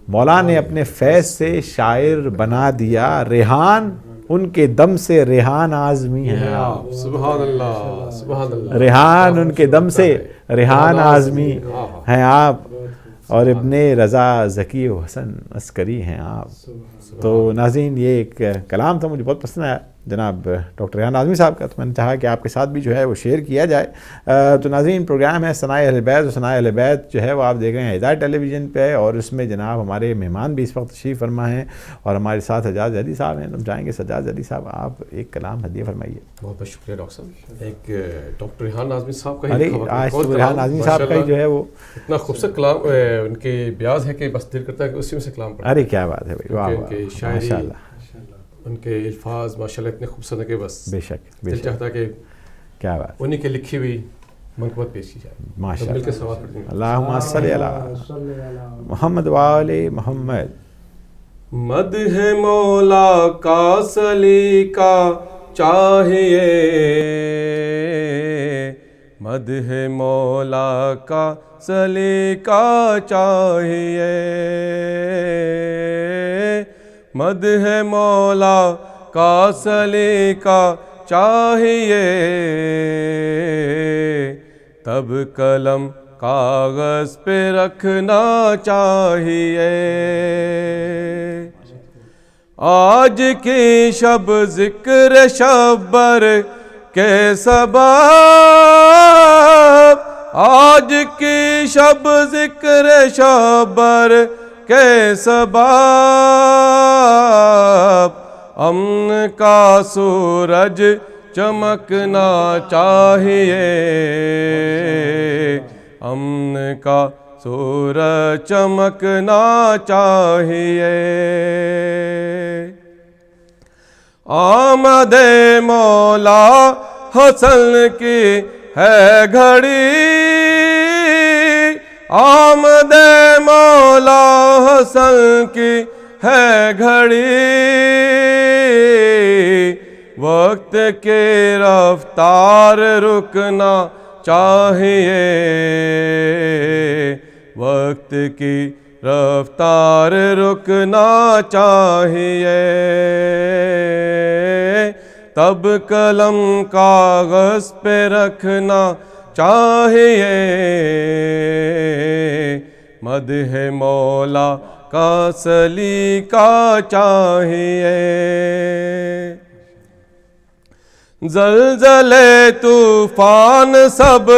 مولا نے اپنے فیض سے شاعر بنا دیا، ریحان ان کے دم سے ریحان آزمی ہیں آپ، سبحان اللہ سبحان اللہ، ریحان ان کے دم سے ریحان آزمی ہیں آپ، اور ابن رضا ذکی و حسن عسکری ہیں آپ۔ تو ناظرین یہ ایک کلام تھا، مجھے بہت پسند آیا جناب ڈاکٹر ریحان اعظمی صاحب کا، تو میں نے چاہا کہ آپ کے ساتھ بھی جو ہے وہ شیئر کیا جائے۔ تو ناظرین پروگرام ہے ثنائے اہل بیت، اور ثنائے اہل بیت جو ہے وہ آپ دیکھ رہے ہیں ہدایت ٹیلی ویژن پہ، اور اس میں جناب ہمارے مہمان بھی اس وقت تشریف فرما ہیں، اور ہمارے ساتھ سجاد زیدی صاحب ہیں، ہم جائیں گے۔ سجاد زیدی صاحب آپ ایک کلام ہدیہ فرمائیے۔ بہت بہت شکریہ ڈاکٹر صاحب۔ ایک ڈاکٹر ریحان اعظمی صاحب کا ارے آج تو ریحان اعظمی صاحب کا ہی جو ہے وہ اتنا خوبصورت کلام ان کے بیاض ہے کہ بس دل کرتا ہے کہ اسی میں سے کلام پڑھیں۔ ارے کیا بات ہے بھائی، واہ ان کی واہ، شاعری، ماشاء اللہ، ان کے الفاظ ماشاءاللہ اتنے خوبصورت ہیں کہ بس بے شک بے دل شک، چاہتا ہے کہ کیا بات، انہی کے لکھی ہوئی منقبت پیش کی جائے۔ ماشاء مل کے اللہ، سوال پڑھتے ہیں۔ اللہم صلی علی محمد وآل محمد۔ مدح مولا کا سلیقہ چاہیے، مدح مولا کا سلیقہ چاہیے، مدح مولا کا سلیقہ چاہیے، تب قلم کاغذ پہ رکھنا چاہیے، آج کی شب ذکر شبر کے سبب، آج کی شب ذکر شبر کے سبب، امن کا سورج چمکنا چاہیے، امن کا سورج چمکنا چاہیے، آمد مولا حسن کی ہے گھڑی، آمد مولا حسن کی ہے گھڑی، وقت کی رفتار رکنا چاہیے، وقت کی رفتار رکنا چاہیے، تب قلم کاغذ پہ رکھنا چاہیے، مدح مولا کا سلیقہ چاہیے، زلزلے طوفان سب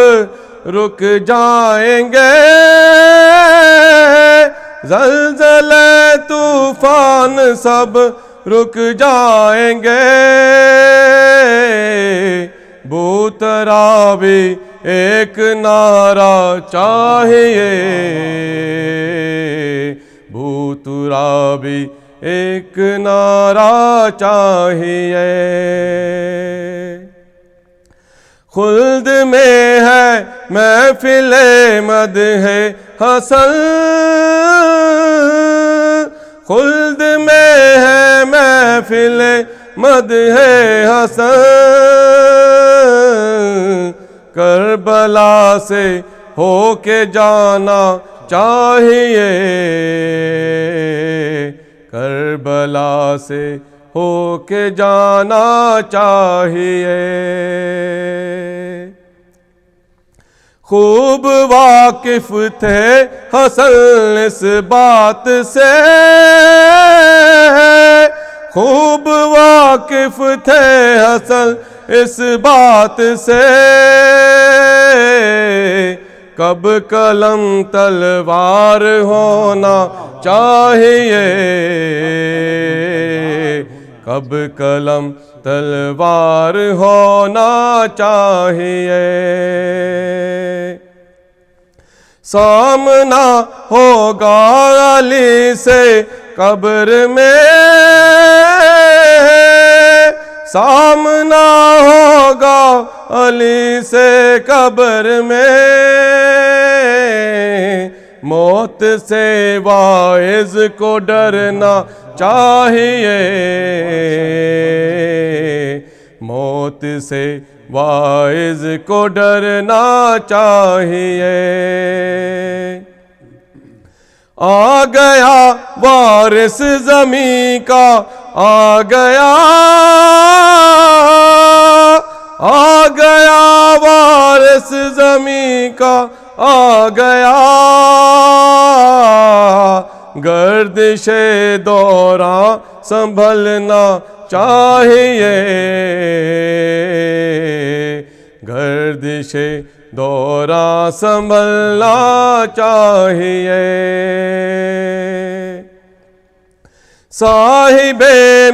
رک جائیں گے، زلزلے طوفان سب رک جائیں گے، بوترا بھی ایک نعرہ چاہیے، بوترا بھی ایک نعرہ چاہیے، خلد میں ہے محفل مدح حسن، خلد میں ہے محفل مدح حسن، کربلا سے ہو کے جانا چاہیے، کربلا سے ہو کے جانا چاہیے. خوب واقف تھے حسن اس بات سے, خوب واقف تھے حسن اس بات سے, کب قلم تلوار ہونا چاہیے, کب قلم تلوار ہونا چاہیے. سامنا ہوگا علی سے قبر میں, سامنا ہوگا علی سے قبر میں, موت سے واعظ کو ڈرنا چاہیے, موت سے واعظ کو ڈرنا چاہیے. آ گیا وارث زمین کا, آ گیا, آ گیا وارث زمین کا, آ گیا, گردش دوران سنبھلنا چاہیے, گردش دوران سنبھلنا چاہیے. صاحب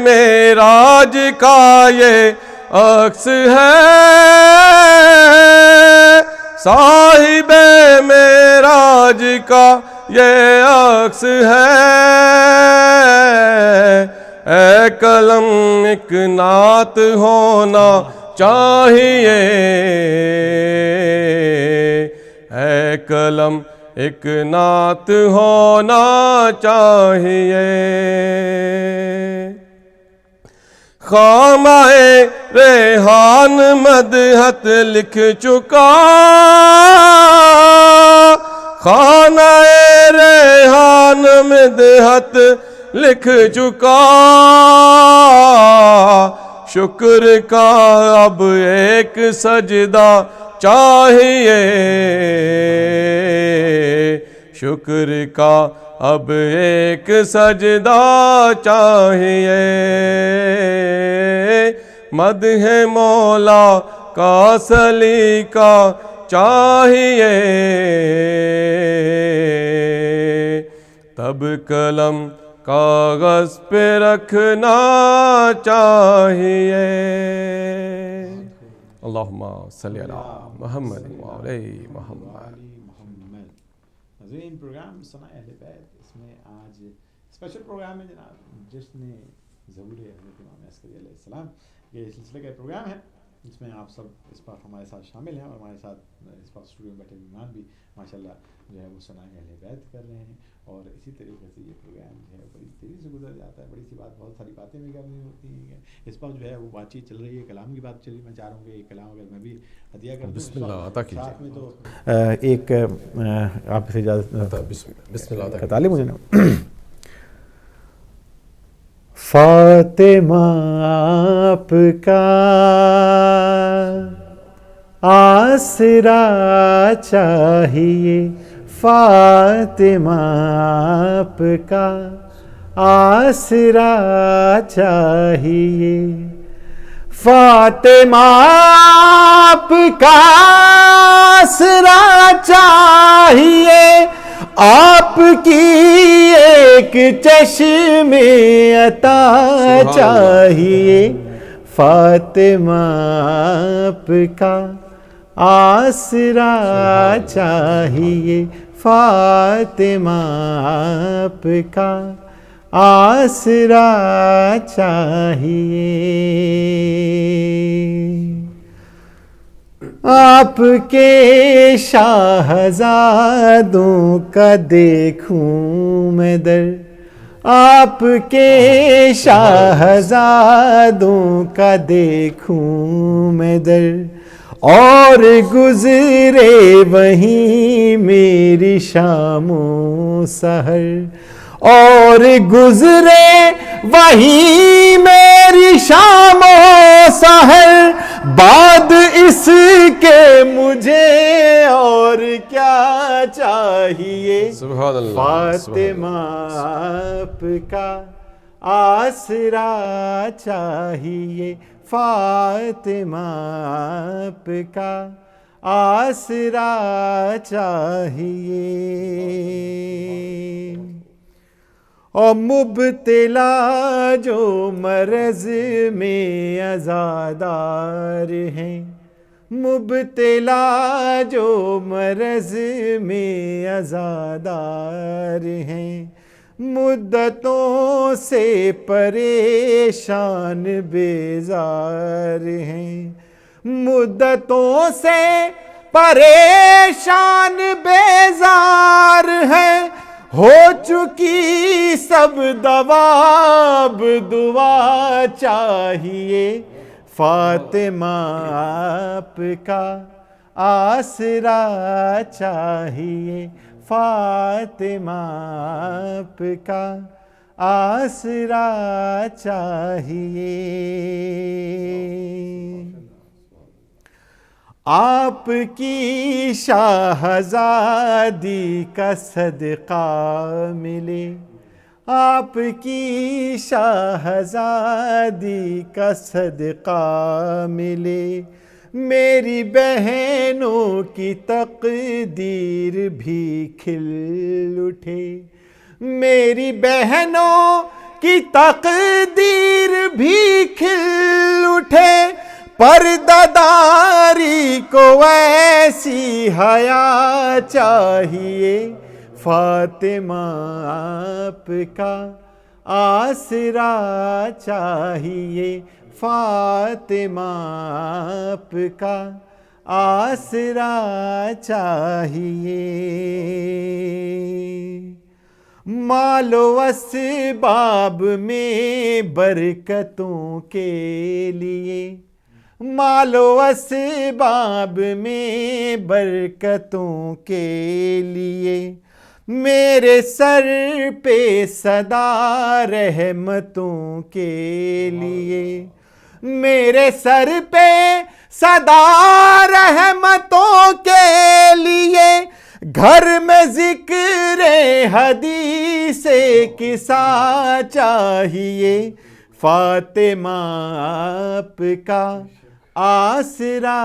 معراج کا یہ عکس ہے, صاحب معراج کا یہ عکس ہے, اے قلم ایک نعت ہونا چاہیے, اے قلم ایک نعت ہونا چاہیے. خامہ ریحان مدحت لکھ چکا, خانہ ریحان مدحت لکھ چکا, شکر کا اب ایک سجدہ چاہیے, شکر کا اب ایک سجدہ چاہیے. مدح مولا کا سلیقہ چاہیے, تب قلم کاغذ پہ رکھنا چاہیے. اللہم صلی علی محمد وعلی محمد. ناظرین پروگرام سنا اہل بیت, اس میں آج اسپیشل پروگرام ہے جناب جشن ظہور حضرت امام عسکری علیہ السلام. یہ سلسلے کا پروگرام ہے جس میں آپ سب اس وقت ہمارے ساتھ شامل ہیں, اور ہمارے ساتھ اس وقت اسٹوڈیو میں بیٹھے مہمان بھی ماشاءاللہ جو ہے وہ ثناء اہل بیت کر رہے ہیں. اور اسی طریقے سے یہ پروگرام جو ہے بڑی تیزی سے گزر جاتا ہے, بڑی سی بات, بہت ساری باتیں بھی کرنی ہوتی ہیں. اس وقت جو ہے وہ بات چیت چل رہی ہے, کلام کی بات چل رہی ہے. میں چاہ رہا ہوں کہ یہ کلام اگر میں بھی ہدیہ کر دوں بسم اللہ عطا کیجیے. ساتھ میں تو ایک آپ سے اجازت, بسم اللہ عطا تعلیم مجھے نا. فاطمہ آپ کا آسرا چاہیے, فاطمہ آپ کا آسرا چاہیے, فاطمہ آپ کا آسرا چاہیے, آپ کی ایک چشم عطا چاہیے, فاطمہ آپ کا آسرا چاہیے, فاطمہ آپ کا آسرا چاہیے. آپ کے شاہزادوں کا دیکھوں میں در, آپ کے شاہزادوں کا دیکھوں میں در, اور گزرے وہیں میری شام و سحر, اور گزرے وہی میری شام و سحر، بعد اس کے مجھے اور کیا چاہیے، سبحان اللہ، فاطمہ آپ کا آسرا چاہیے، فاطمہ آپ کا آسرا چاہیے۔ اور مبتلا جو مرض میں عزادار ہیں، مبتلا جو مرض میں عزادار ہیں، مدتوں سے پریشان بیزار ہیں، مدتوں سے پریشان بیزار ہیں، ہو چکی سب دوا اب دعا چاہیے، فاطمہ آپ کا آسرا چاہیے، فاطمہ آپ کا آسرا چاہیے۔ آپ کی شاہزادی کا صدقہ ملے، آپ کی شاہزادی کا صدقہ ملے، میری بہنوں کی تقدیر بھی کھل اٹھے، میری بہنوں کی تقدیر بھی کھل اٹھے، پردہ داری کو ایسی حیا چاہیے، فاطمہ آپ کا آسرا چاہیے، فاطمہ آپ کا آسرا چاہیے۔ مال و اسباب میں برکتوں کے لیے، مال و اسباب میں برکتوں کے لیے، میرے سر پہ صدا رحمتوں کے لیے، میرے سر پہ صدا رحمتوں کے لیے، گھر میں ذکر حدیث قصہ چاہیے، فاطمہ آپ کا آسرا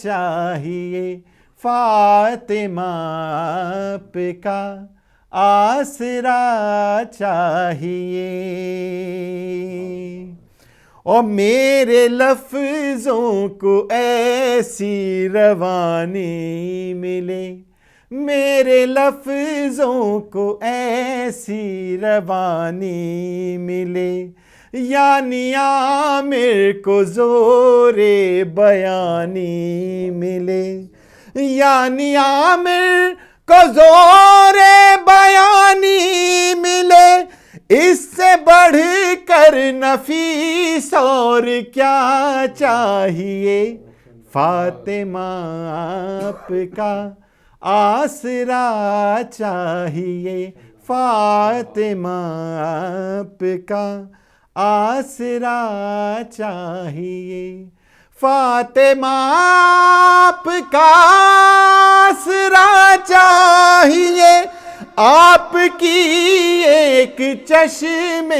چاہیے، فاطمہ آپ کا آسرا چاہیے۔ اور میرے لفظوں کو ایسی روانی ملے، میرے لفظوں کو ایسی روانی ملے، یعنی عامر کو زور بیانی ملے، یعنی عامر کو زور بیانی ملے، اس سے بڑھ کر نفیس اور کیا چاہیے، فاطمہ آپ کا آسرا چاہیے، فاطمہ آپ کا آسرا چاہیے، فاطمہ آپ کا آسرا چاہیے، آپ کی ایک چشم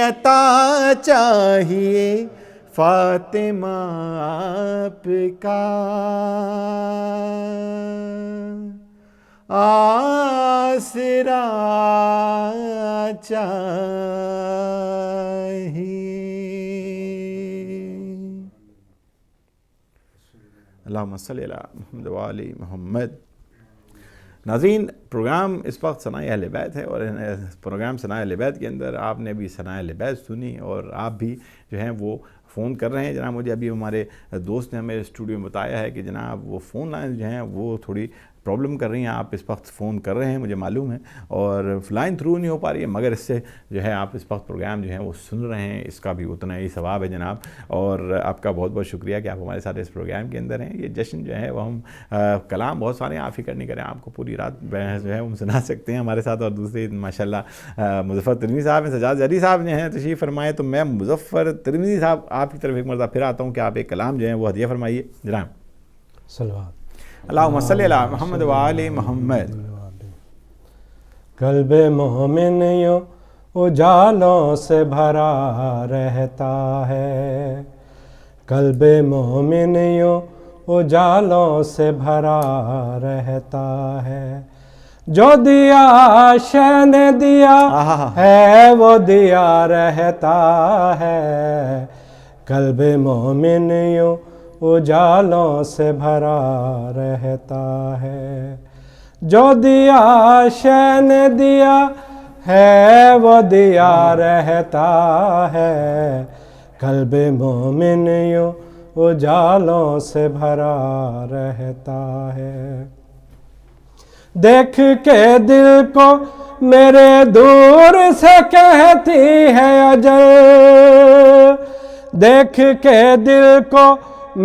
عطا چاہیے، فاطمہ آپ کا آسرا چاہیے۔ اللہم صلی علی محمد و آل محمد۔ ناظرین، پروگرام اس وقت ثنائے اہل بیت ہے، اور پروگرام ثنائے اہل بیت کے اندر آپ نے بھی ثنائے اہل بیت سنی، اور آپ بھی جو ہیں وہ فون کر رہے ہیں۔ جناب مجھے ابھی ہمارے دوست نے ہمیں اسٹوڈیو میں بتایا ہے کہ جناب وہ فون لائن جو ہیں وہ تھوڑی پرابلم کر رہی ہیں، آپ اس وقت فون کر رہے ہیں مجھے معلوم ہے، اور لائن تھرو نہیں ہو پا رہی ہے، مگر اس سے جو ہے آپ اس وقت پروگرام جو ہے وہ سن رہے ہیں، اس کا بھی اتنا ہی ثواب ہے جناب. اور آپ کا بہت بہت شکریہ کہ آپ ہمارے ساتھ اس پروگرام کے اندر ہیں. یہ جشن جو ہے وہ ہم کلام بہت سارے آپ فکر نہیں کریں، آپ کو پوری رات جو ہے ہم سنا سکتے ہیں ہمارے ساتھ. اور دوسری ماشاءاللہ مظفر ترمذی صاحب ہیں، سجاد زہری صاحب جو ہیں تشریف فرمائے. تو میں مظفر ترمذی صاحب آپ کی طرف ایک مرتبہ پھر آتا ہوں کہ آپ ایک کلام جو ہے وہ ہدیہ فرمائیے جناب. صلوات. اللہم صلی علی محمد وآل محمد. قلب مومن یوں اجالوں سے بھرا رہتا ہے، قلب مومن یوں اجالوں سے بھرا رہتا ہے، جو دیا شے نے دیا ہے وہ دیا رہتا ہے، قلب مومن یوں اجالوں سے بھرا رہتا ہے، جو دیا شے نے دیا ہے وہ دیا رہتا ہے، قلب مومن یوں اجالوں سے بھرا رہتا ہے. دیکھ کے دل کو میرے دور سے کہتی ہے اجل، دیکھ کے دل کو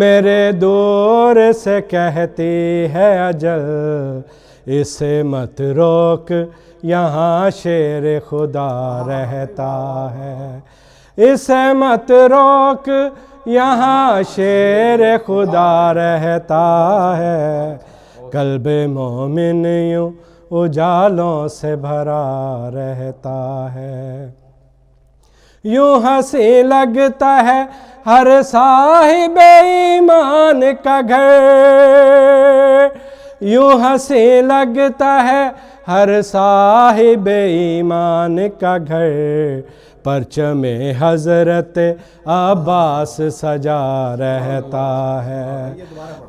میرے دور سے کہتی ہے اجل، اسے مت روک یہاں شیر خدا رہتا ہے، اسے مت روک یہاں شیر خدا رہتا ہے، قلب مومن یوں اجالوں سے بھرا رہتا ہے. یوں ہنسی لگتا ہے ہر صاحب ایمان کا گھر، یوں ہنسی لگتا ہے ہر صاحب ایمان کا گھر، پرچم حضرت عباس سجا رہتا ہے،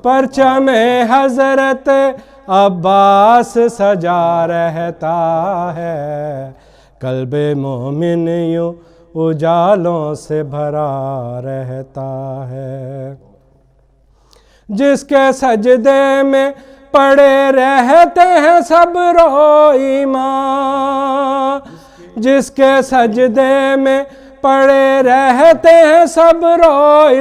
پرچم حضرت عباس سجا رہتا ہے، قلب مومن یوں اجالوں سے بھرا رہتا ہے. جس کے سجدے میں پڑے رہتے ہیں صبر و ایمان، جس کے سجدے میں پڑے رہتے ہیں صبر و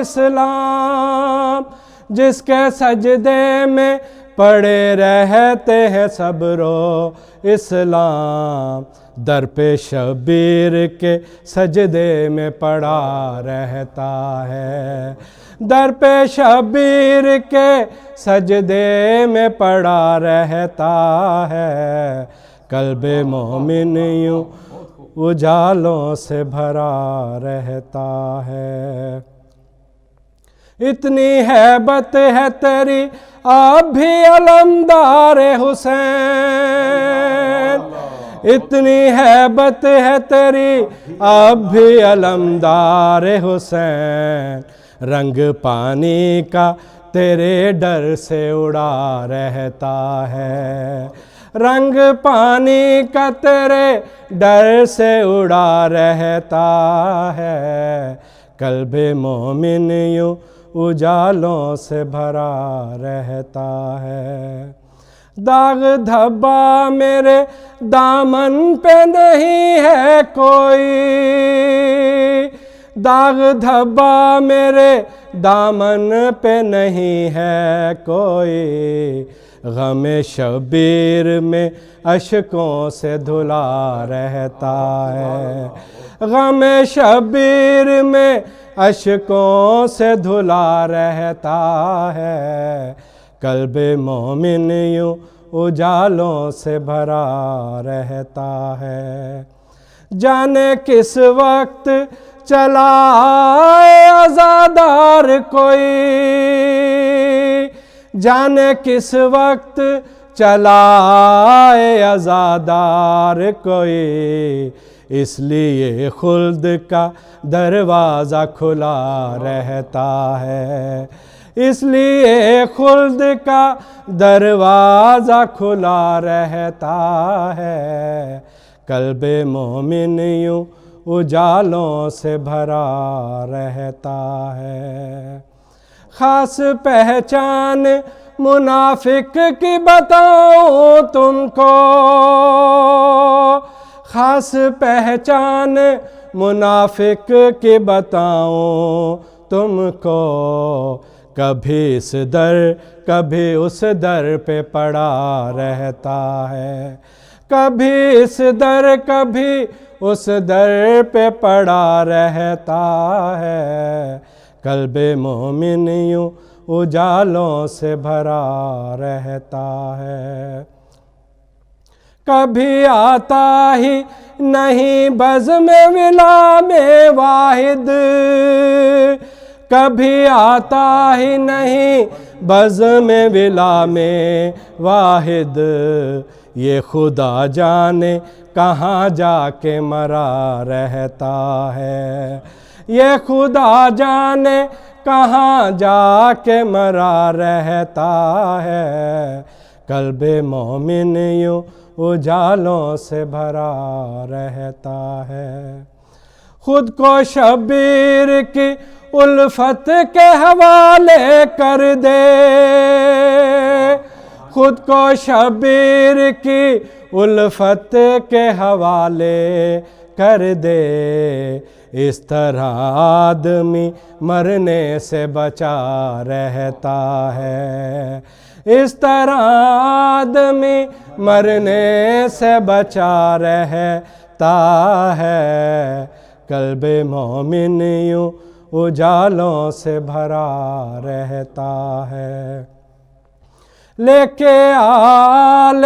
اسلام، جس کے سجدے میں پڑے رہتے ہیں صبر و اسلام، در پہ شبیر کے سجدے میں پڑا رہتا ہے، در پہ شبیر کے سجدے میں پڑا رہتا ہے، قلب مومن یوں اجالوں سے بھرا رہتا ہے. اتنی ہیبت ہے تیری آپ بھی علمدار حسین، اتنی ہیبت ہے تیری آپ بھی علمدار حسین، رنگ پانی کا تیرے ڈر سے اڑا رہتا ہے، رنگ پانی کا تیرے ڈر سے اڑا رہتا ہے، قلب مومن یوں اجالوں سے بھرا رہتا ہے. داغ دھبا میرے دامن پہ نہیں ہے کوئی، داغ دھبا میرے دامن پہ نہیں ہے کوئی، غم شبیر میں اشکوں سے دھلا رہتا ہے، غم شبیر میں اشکوں سے دھلا رہتا ہے، قلب مومن یوں اجالوں سے بھرا رہتا ہے. جانے کس وقت چلا آئے عزادار کوئی، جانے کس وقت چلا آئے عزادار کوئی، اس لیے خلد کا دروازہ کھلا رہتا ہے، اس لیے خلد کا دروازہ کھلا رہتا ہے، قلب مومن یوں اجالوں سے بھرا رہتا ہے. خاص پہچان منافق کی بتاؤں تم کو خاص پہچان، منافق کی بتاؤں تم کو، کبھی اس در کبھی اس در پہ پڑا رہتا ہے، کبھی اس در کبھی اس در پہ پڑا رہتا ہے، قلب مومن یوں اجالوں سے بھرا رہتا ہے، کبھی آتا ہی نہیں بزم ولام واحد، کبھی آتا ہی نہیں بزم ولام واحد، یہ خدا جانے کہاں جا کے مرا رہتا ہے، یہ خدا جانے کہاں جا کے مرا رہتا ہے، قلب مومن یوں اجالوں سے بھرا رہتا ہے، خود کو شبیر کی الفت کے حوالے کر دے، خود کو شبیر کی الفت کے حوالے کر دے، اس طرح آدمی مرنے سے بچا رہتا ہے، اس طرح آدمی مرنے سے بچا رہتا ہے، قلب مومن یوں اجالوں سے بھرا رہتا ہے، لے کے آل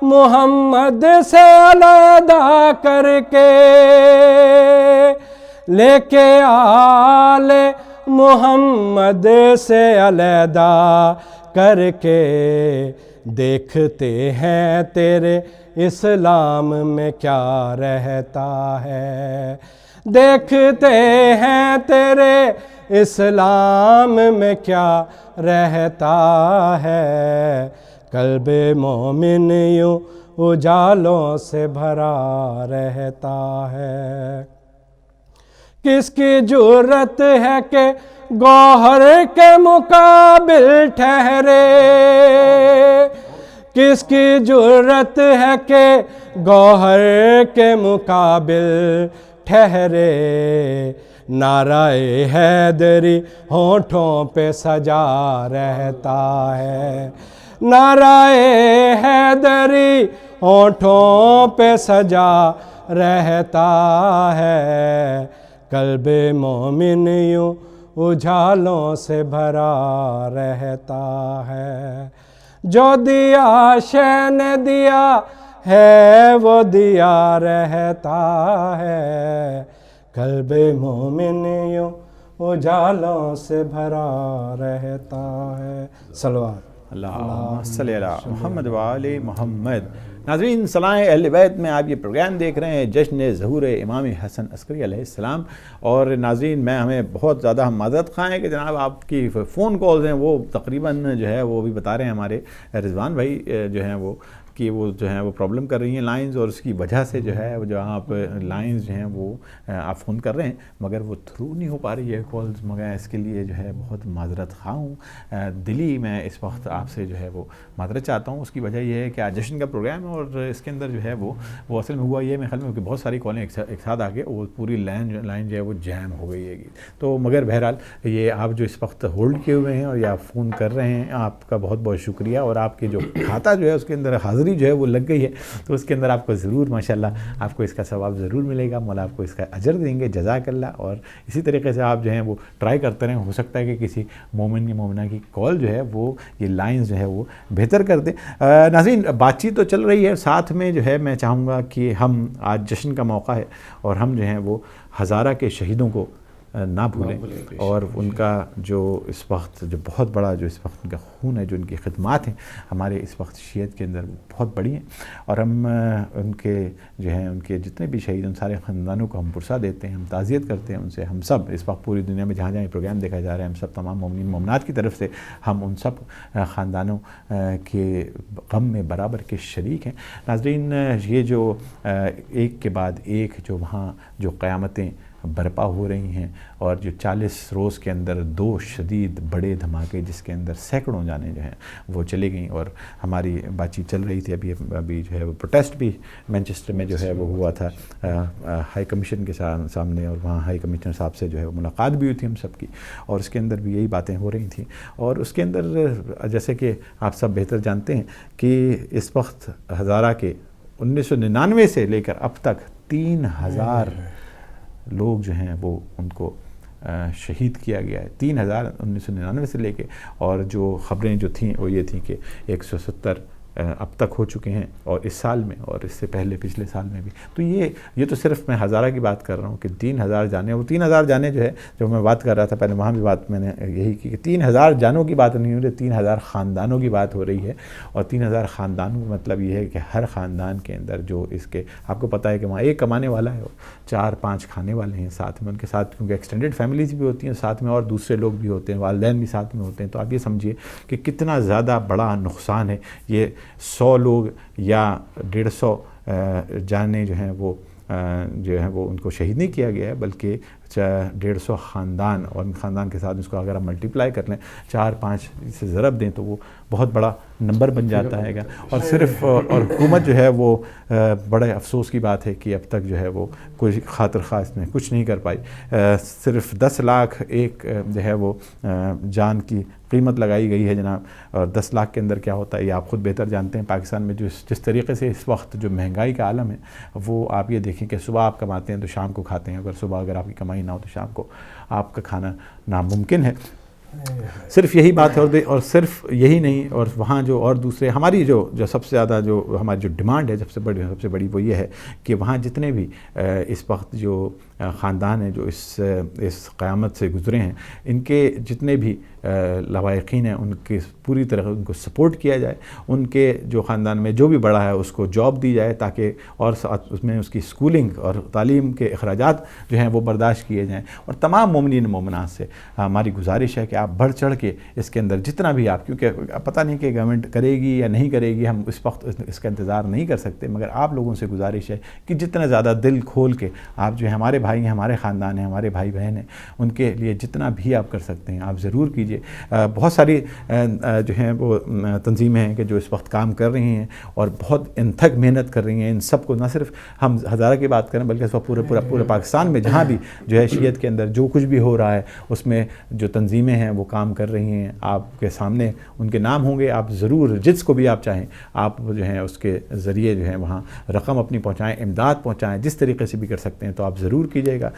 محمد سے علیحدہ کر کے، لے کے آل محمد سے علیحدہ کر کے، دیکھتے ہیں تیرے اسلام میں کیا رہتا ہے، دیکھتے ہیں تیرے اسلام میں کیا رہتا ہے، قلب مومن یوں اجالوں سے بھرا رہتا ہے، کس کی جرت ہے کہ گوہر کے مقابل ٹھہرے، کس کی جرت ہے کہ گوہر کے مقابل ٹھہرے، نعرہ حیدری ہونٹوں پہ سجا رہتا ہے، نعرہ حیدری ہونٹوں پہ سجا رہتا ہے، قلب مومن یوں اجالوں سے بھرا رہتا ہے، جو دیا شے نے دیا ہے وہ دیا رہتا ہے، قلب مومن یوں اجالوں سے بھرا رہتا ہے، صلوات اللہم صلی علی محمد وآل محمد۔ ناظرین سلائے اہل بیت میں آپ یہ پروگرام دیکھ رہے ہیں جشن ظہور امام حسن عسکری علیہ السلام، اور ناظرین ہمیں بہت زیادہ ہم معذرت خواہ ہیں کہ جناب آپ کی فون کالز ہیں وہ تقریباً جو ہے وہ بھی بتا رہے ہیں ہمارے رضوان بھائی جو ہیں وہ کہ وہ جو ہیں وہ پرابلم کر رہی ہیں لائنز، اور اس کی وجہ سے جو ہے وہ جو آپ لائنز جو ہیں وہ آپ فون کر رہے ہیں مگر وہ تھرو نہیں ہو پا رہی ہے کالز، مگر اس کے لیے جو ہے بہت معذرت خواہ ہوں، دلی میں اس وقت آپ سے جو ہے وہ معذرت چاہتا ہوں۔ اس کی وجہ یہ ہے کہ آج جشن کا پروگرام ہے اور اس کے اندر جو ہے وہ اصل میں ہوا یہ میں خیال میں کہ بہت ساری کالیں ایک ساتھ آ کے وہ پوری لائن جو ہے وہ جیم ہو گئی ہے تو مگر بہرحال یہ آپ جو اس وقت ہولڈ کیے ہوئے ہیں اور یا فون کر رہے ہیں آپ کا بہت بہت شکریہ، اور آپ کے جو کھاتا جو ہے اس کے اندر حاضری جو ہے وہ لگ گئی ہے تو اس کے اندر آپ کو ضرور ماشاءاللہ آپ کو اس کا ثواب ضرور ملے گا، مولا آپ کو اس کا اجر دیں گے، جزاک اللہ۔ اور اسی طریقے سے آپ جو ہیں وہ ٹرائی کرتے رہیں، ہو سکتا ہے کہ کسی مومن یا مومنہ کی کال جو ہے وہ یہ لائنز جو ہے وہ بہتر کر دے۔ ناظرین بات چیت تو چل رہی ہے، ساتھ میں جو ہے میں چاہوں گا کہ ہم آج جشن کا موقع ہے اور ہم جو ہیں وہ ہزارہ کے شہیدوں کو نہ بھولیں، اور ان کا جو اس وقت جو بہت بڑا جو اس وقت ان کا خون ہے، جو ان کی خدمات ہیں ہمارے اس وقت شیعت کے اندر بہت بڑی ہیں، اور ہم ان کے جو ہیں ان کے جتنے بھی شہید ان سارے خاندانوں کو ہم پرسہ دیتے ہیں، ہم تعزیت کرتے ہیں ان سے۔ ہم سب اس وقت پوری دنیا میں جہاں جہاں پروگرام دیکھا جا رہا ہے ہم سب تمام مومنین مومنات کی طرف سے ہم ان سب خاندانوں کے غم میں برابر کے شریک ہیں۔ ناظرین یہ جو ایک کے بعد ایک جو وہاں جو قیامتیں برپا ہو رہی ہیں، اور جو 40 روز کے اندر 2 شدید بڑے دھماکے جس کے اندر سینکڑوں جانیں جو ہیں وہ چلی گئیں. اور ہماری بات چیت چل رہی تھی ابھی جو ہے وہ پروٹیسٹ بھی مینچسٹر میں جو ہے وہ ہوا تھا ہائی کمیشن کے سامنے، اور وہاں ہائی کمشنر صاحب سے جو ہے وہ ملاقات بھی ہوئی تھی ہم سب کی، اور اس کے اندر بھی یہی باتیں ہو رہی تھیں. اور اس کے اندر جیسے کہ آپ سب بہتر جانتے ہیں کہ اس وقت ہزارہ کے 1999 سے لے کر اب تک 3000 لوگ جو ہیں وہ ان کو شہید کیا گیا ہے. 3000 1999 سے لے کے، اور جو خبریں جو تھیں وہ یہ تھیں کہ 170 اب تک ہو چکے ہیں، اور اس سال میں اور اس سے پہلے پچھلے سال میں بھی. تو یہ تو صرف میں ہزارہ کی بات کر رہا ہوں کہ 3000 جانیں. وہ 3000 جانیں جو ہے، جب میں بات کر رہا تھا پہلے وہاں بھی بات میں نے یہی کی کہ 3000 جانوں کی بات نہیں ہو رہی، 3000 خاندانوں کی بات ہو رہی ہے. اور 3000 خاندانوں کا مطلب یہ ہے کہ ہر خاندان کے اندر جو اس کے، آپ کو پتہ ہے کہ وہاں ایک کمانے والا ہے، 4-5 کھانے والے ہیں ساتھ میں، ان کے ساتھ کیونکہ ایکسٹینڈڈ فیملیز بھی ہوتی ہیں ساتھ میں، اور دوسرے لوگ بھی ہوتے ہیں، والدین بھی ساتھ میں ہوتے ہیں. تو آپ یہ سمجھیے کہ کتنا زیادہ بڑا نقصان ہے. یہ 100 لوگ یا 150 جانیں جو ہیں وہ ان کو شہید نہیں کیا گیا ہے، بلکہ 150 خاندان، اور ان خاندان کے ساتھ اس کو اگر ہم ملٹیپلائی کر لیں، 4-5 سے ضرب دیں تو وہ بہت بڑا نمبر بن جاتا ہے گا. اور صرف اور حکومت جو ہے وہ بڑے افسوس کی بات ہے کہ اب تک جو ہے وہ کوئی خاطر خواہ اس میں کچھ نہیں کر پائی. صرف 10 لاکھ ایک جو ہے وہ جان کی قیمت لگائی گئی ہے جناب. اور 10 لاکھ کے اندر کیا ہوتا ہے یہ آپ خود بہتر جانتے ہیں. پاکستان میں جس طریقے سے اس وقت جو مہنگائی کا عالم ہے، وہ آپ یہ دیکھیں کہ صبح آپ کماتے ہیں تو شام کو کھاتے ہیں. اگر آپ کی کمائی نہ ہو تو شام کو آپ کا کھانا ناممکن ہے. صرف یہی بات ہے، اور صرف یہی نہیں، اور وہاں جو اور دوسرے ہماری جو سب سے زیادہ جو ہماری جو ڈیمانڈ ہے سب سے بڑی وہ یہ ہے کہ وہاں جتنے بھی اس وقت جو خاندان ہیں جو اس قیامت سے گزرے ہیں، ان کے جتنے بھی لوائقین ہیں ان کے پوری طرح ان کو سپورٹ کیا جائے. ان کے جو خاندان میں جو بھی بڑا ہے اس کو جاب دی جائے، تاکہ اور اس میں اس کی سکولنگ اور تعلیم کے اخراجات جو ہیں وہ برداشت کیے جائیں. اور تمام مومنین مومنات سے ہماری گزارش ہے کہ آپ بڑھ چڑھ کے اس کے اندر جتنا بھی آپ، کیونکہ پتہ نہیں کہ گورنمنٹ کرے گی یا نہیں کرے گی، ہم اس وقت اس کا انتظار نہیں کر سکتے، مگر آپ لوگوں سے گزارش ہے کہ جتنا زیادہ دل کھول کے آپ جو ہمارے بھائی ہیں، ہمارے خاندان ہیں، ہمارے بھائی بہن ہیں، ان کے لیے جتنا بھی آپ کر سکتے ہیں آپ ضرور کیجیے. بہت ساری جو ہیں وہ تنظیمیں ہیں کہ جو اس وقت کام کر رہی ہیں اور بہت انتھک محنت کر رہی ہیں. ان سب کو نہ صرف ہم ہزارہ کی بات کریں بلکہ اس وقت پورے پاکستان میں جہاں بھی جو ہے شریعت کے اندر جو کچھ بھی ہو رہا ہے اس میں جو تنظیمیں ہیں وہ کام کر رہی ہیں. آپ کے سامنے ان کے نام ہوں گے، آپ ضرور جس کو بھی آپ چاہیں آپ جو ہیں اس کے ذریعے جو ہے وہاں رقم اپنی پہنچائیں، امداد پہنچائیں، جس طریقے سے بھی کر سکتے ہیں تو آپ ضرور کیجیے گا.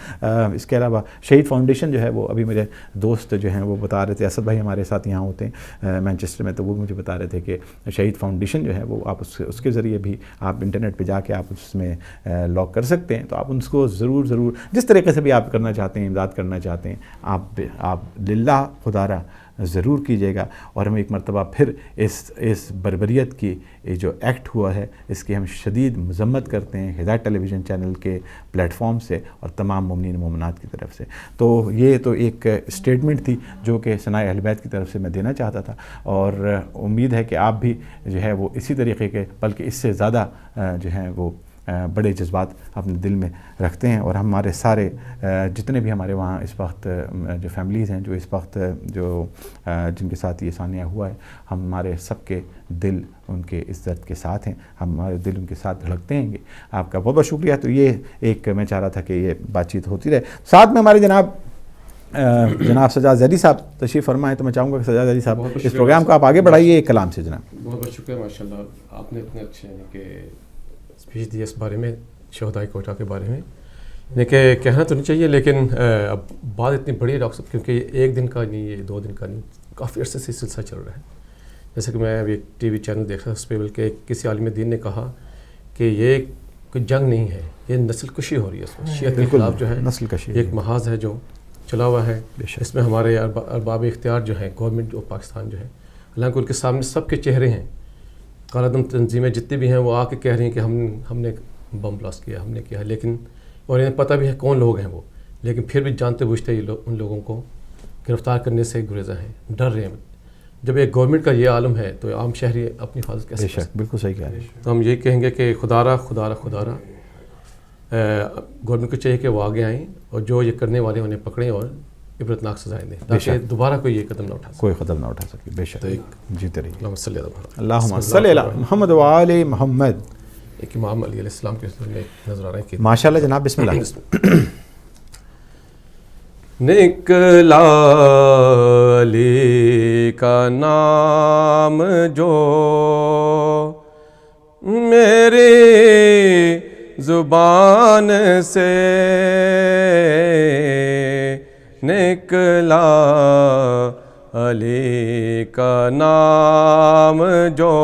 اس کے علاوہ شہید فاؤنڈیشن جو ہے وہ ابھی میرے دوست جو ہیں وہ بتا رہے تھے، اسد بھائی ہمارے ساتھ یہاں ہوتے ہیں مینچسٹر میں، تو وہ مجھے بتا رہے تھے کہ شہید فاؤنڈیشن جو ہے وہ آپ اس کے ذریعے بھی آپ انٹرنیٹ پہ جا کے آپ اس میں لاگ کر سکتے ہیں. تو آپ اس کو ضرور جس طریقے سے بھی آپ کرنا چاہتے ہیں، امداد کرنا چاہتے ہیں، آپ للہ خدارہ ضرور کیجیے گا. اور ہم ایک مرتبہ پھر اس بربریت کی جو ایکٹ ہوا ہے اس کی ہم شدید مذمت کرتے ہیں ہدایت ٹیلی ویژن چینل کے پلیٹ فارم سے اور تمام مومنین مومنات کی طرف سے. تو یہ تو ایک اسٹیٹمنٹ تھی جو کہ ثنائے اہل بیت کی طرف سے میں دینا چاہتا تھا، اور امید ہے کہ آپ بھی جو ہے وہ اسی طریقے کے بلکہ اس سے زیادہ جو ہیں وہ بڑے جذبات اپنے دل میں رکھتے ہیں. اور ہمارے سارے جتنے بھی ہمارے وہاں اس وقت جو فیملیز ہیں جو اس وقت جو جن کے ساتھ یہ ثانیہ ہوا ہے، ہمارے سب کے دل ان کے اس درد کے ساتھ ہیں، ہمارے دل ان کے ساتھ دھڑکتے ہیں گے. آپ کا بہت بہت شکریہ. تو یہ ایک میں چاہ رہا تھا کہ یہ بات چیت ہوتی رہے. ساتھ میں ہمارے جناب سجاد زیدی صاحب تشریف فرمائیں، تو میں چاہوں گا کہ سجاد زیدی صاحب اس پروگرام کو آپ آگے بڑھائیے ایک کلام سے. جناب بہت بہت شکریہ، ماشاء اللہ آپ نے اتنے اچھے کہ اسپیچ دی اس بارے میں، شہدائے کوئٹہ کے بارے میں. یعنی کہ کہنا تو نہیں چاہیے لیکن اب بات اتنی بڑی ہے ڈاکٹر صاحب، کیونکہ یہ 1 دن کا نہیں، یہ 2 دن کا نہیں، کافی عرصے سے سلسلہ چل رہا ہے. جیسے کہ میں ابھی ایک ٹی وی چینل دیکھ رہا تھا، اس پہ بلکہ کسی عالم دین نے کہا کہ یہ کوئی جنگ نہیں ہے، یہ نسل کشی ہو رہی ہے. اس میں شیعت کے خلاف جو ہے نسل کشی ایک محاذ ہے جو چلا ہوا ہے. اس میں ہمارے ارباب اختیار جو ہیں، گورنمنٹ آف پاکستان جو ہے، حالانکہ ان کے سامنے سب کے چہرے ہیں. کالعدم تنظیمیں جتنی بھی ہیں وہ آ کے کہہ رہی ہیں کہ ہم نے بم بلاسٹ کیا، ہم نے کیا، لیکن اور انہیں پتہ بھی ہے کون لوگ ہیں وہ، لیکن پھر بھی جانتے بوجھتے ان لوگوں کو گرفتار کرنے سے گریزاں ہیں، ڈر رہے ہیں. جب ایک گورنمنٹ کا یہ عالم ہے تو عام شہری اپنی حفاظت کیسے کر سکتے ہیں؟ بالکل صحیح کہہ رہے ہیں. تو ہم یہی کہیں گے کہ خدارہ گورنمنٹ کو چاہیے کہ وہ آگے آئیں اور جو یہ کرنے والے انہیں پکڑیں اور عبرتناک سزائیں دیں تاکہ دوبارہ کوئی یہ قدم نہ اٹھا سکے. کوئی قدم نہ اٹھا سکے. بے شک. جیتے رہیے. اللہم صلی علی محمد و آل محمد. ایک امام علی علیہ السلام کے میں نظر آ رہا ہے کہ ماشاء اللہ جناب. بسم اللہ. نکلا علی کا نام جو میری زبان سے نکلا علی کا نام جو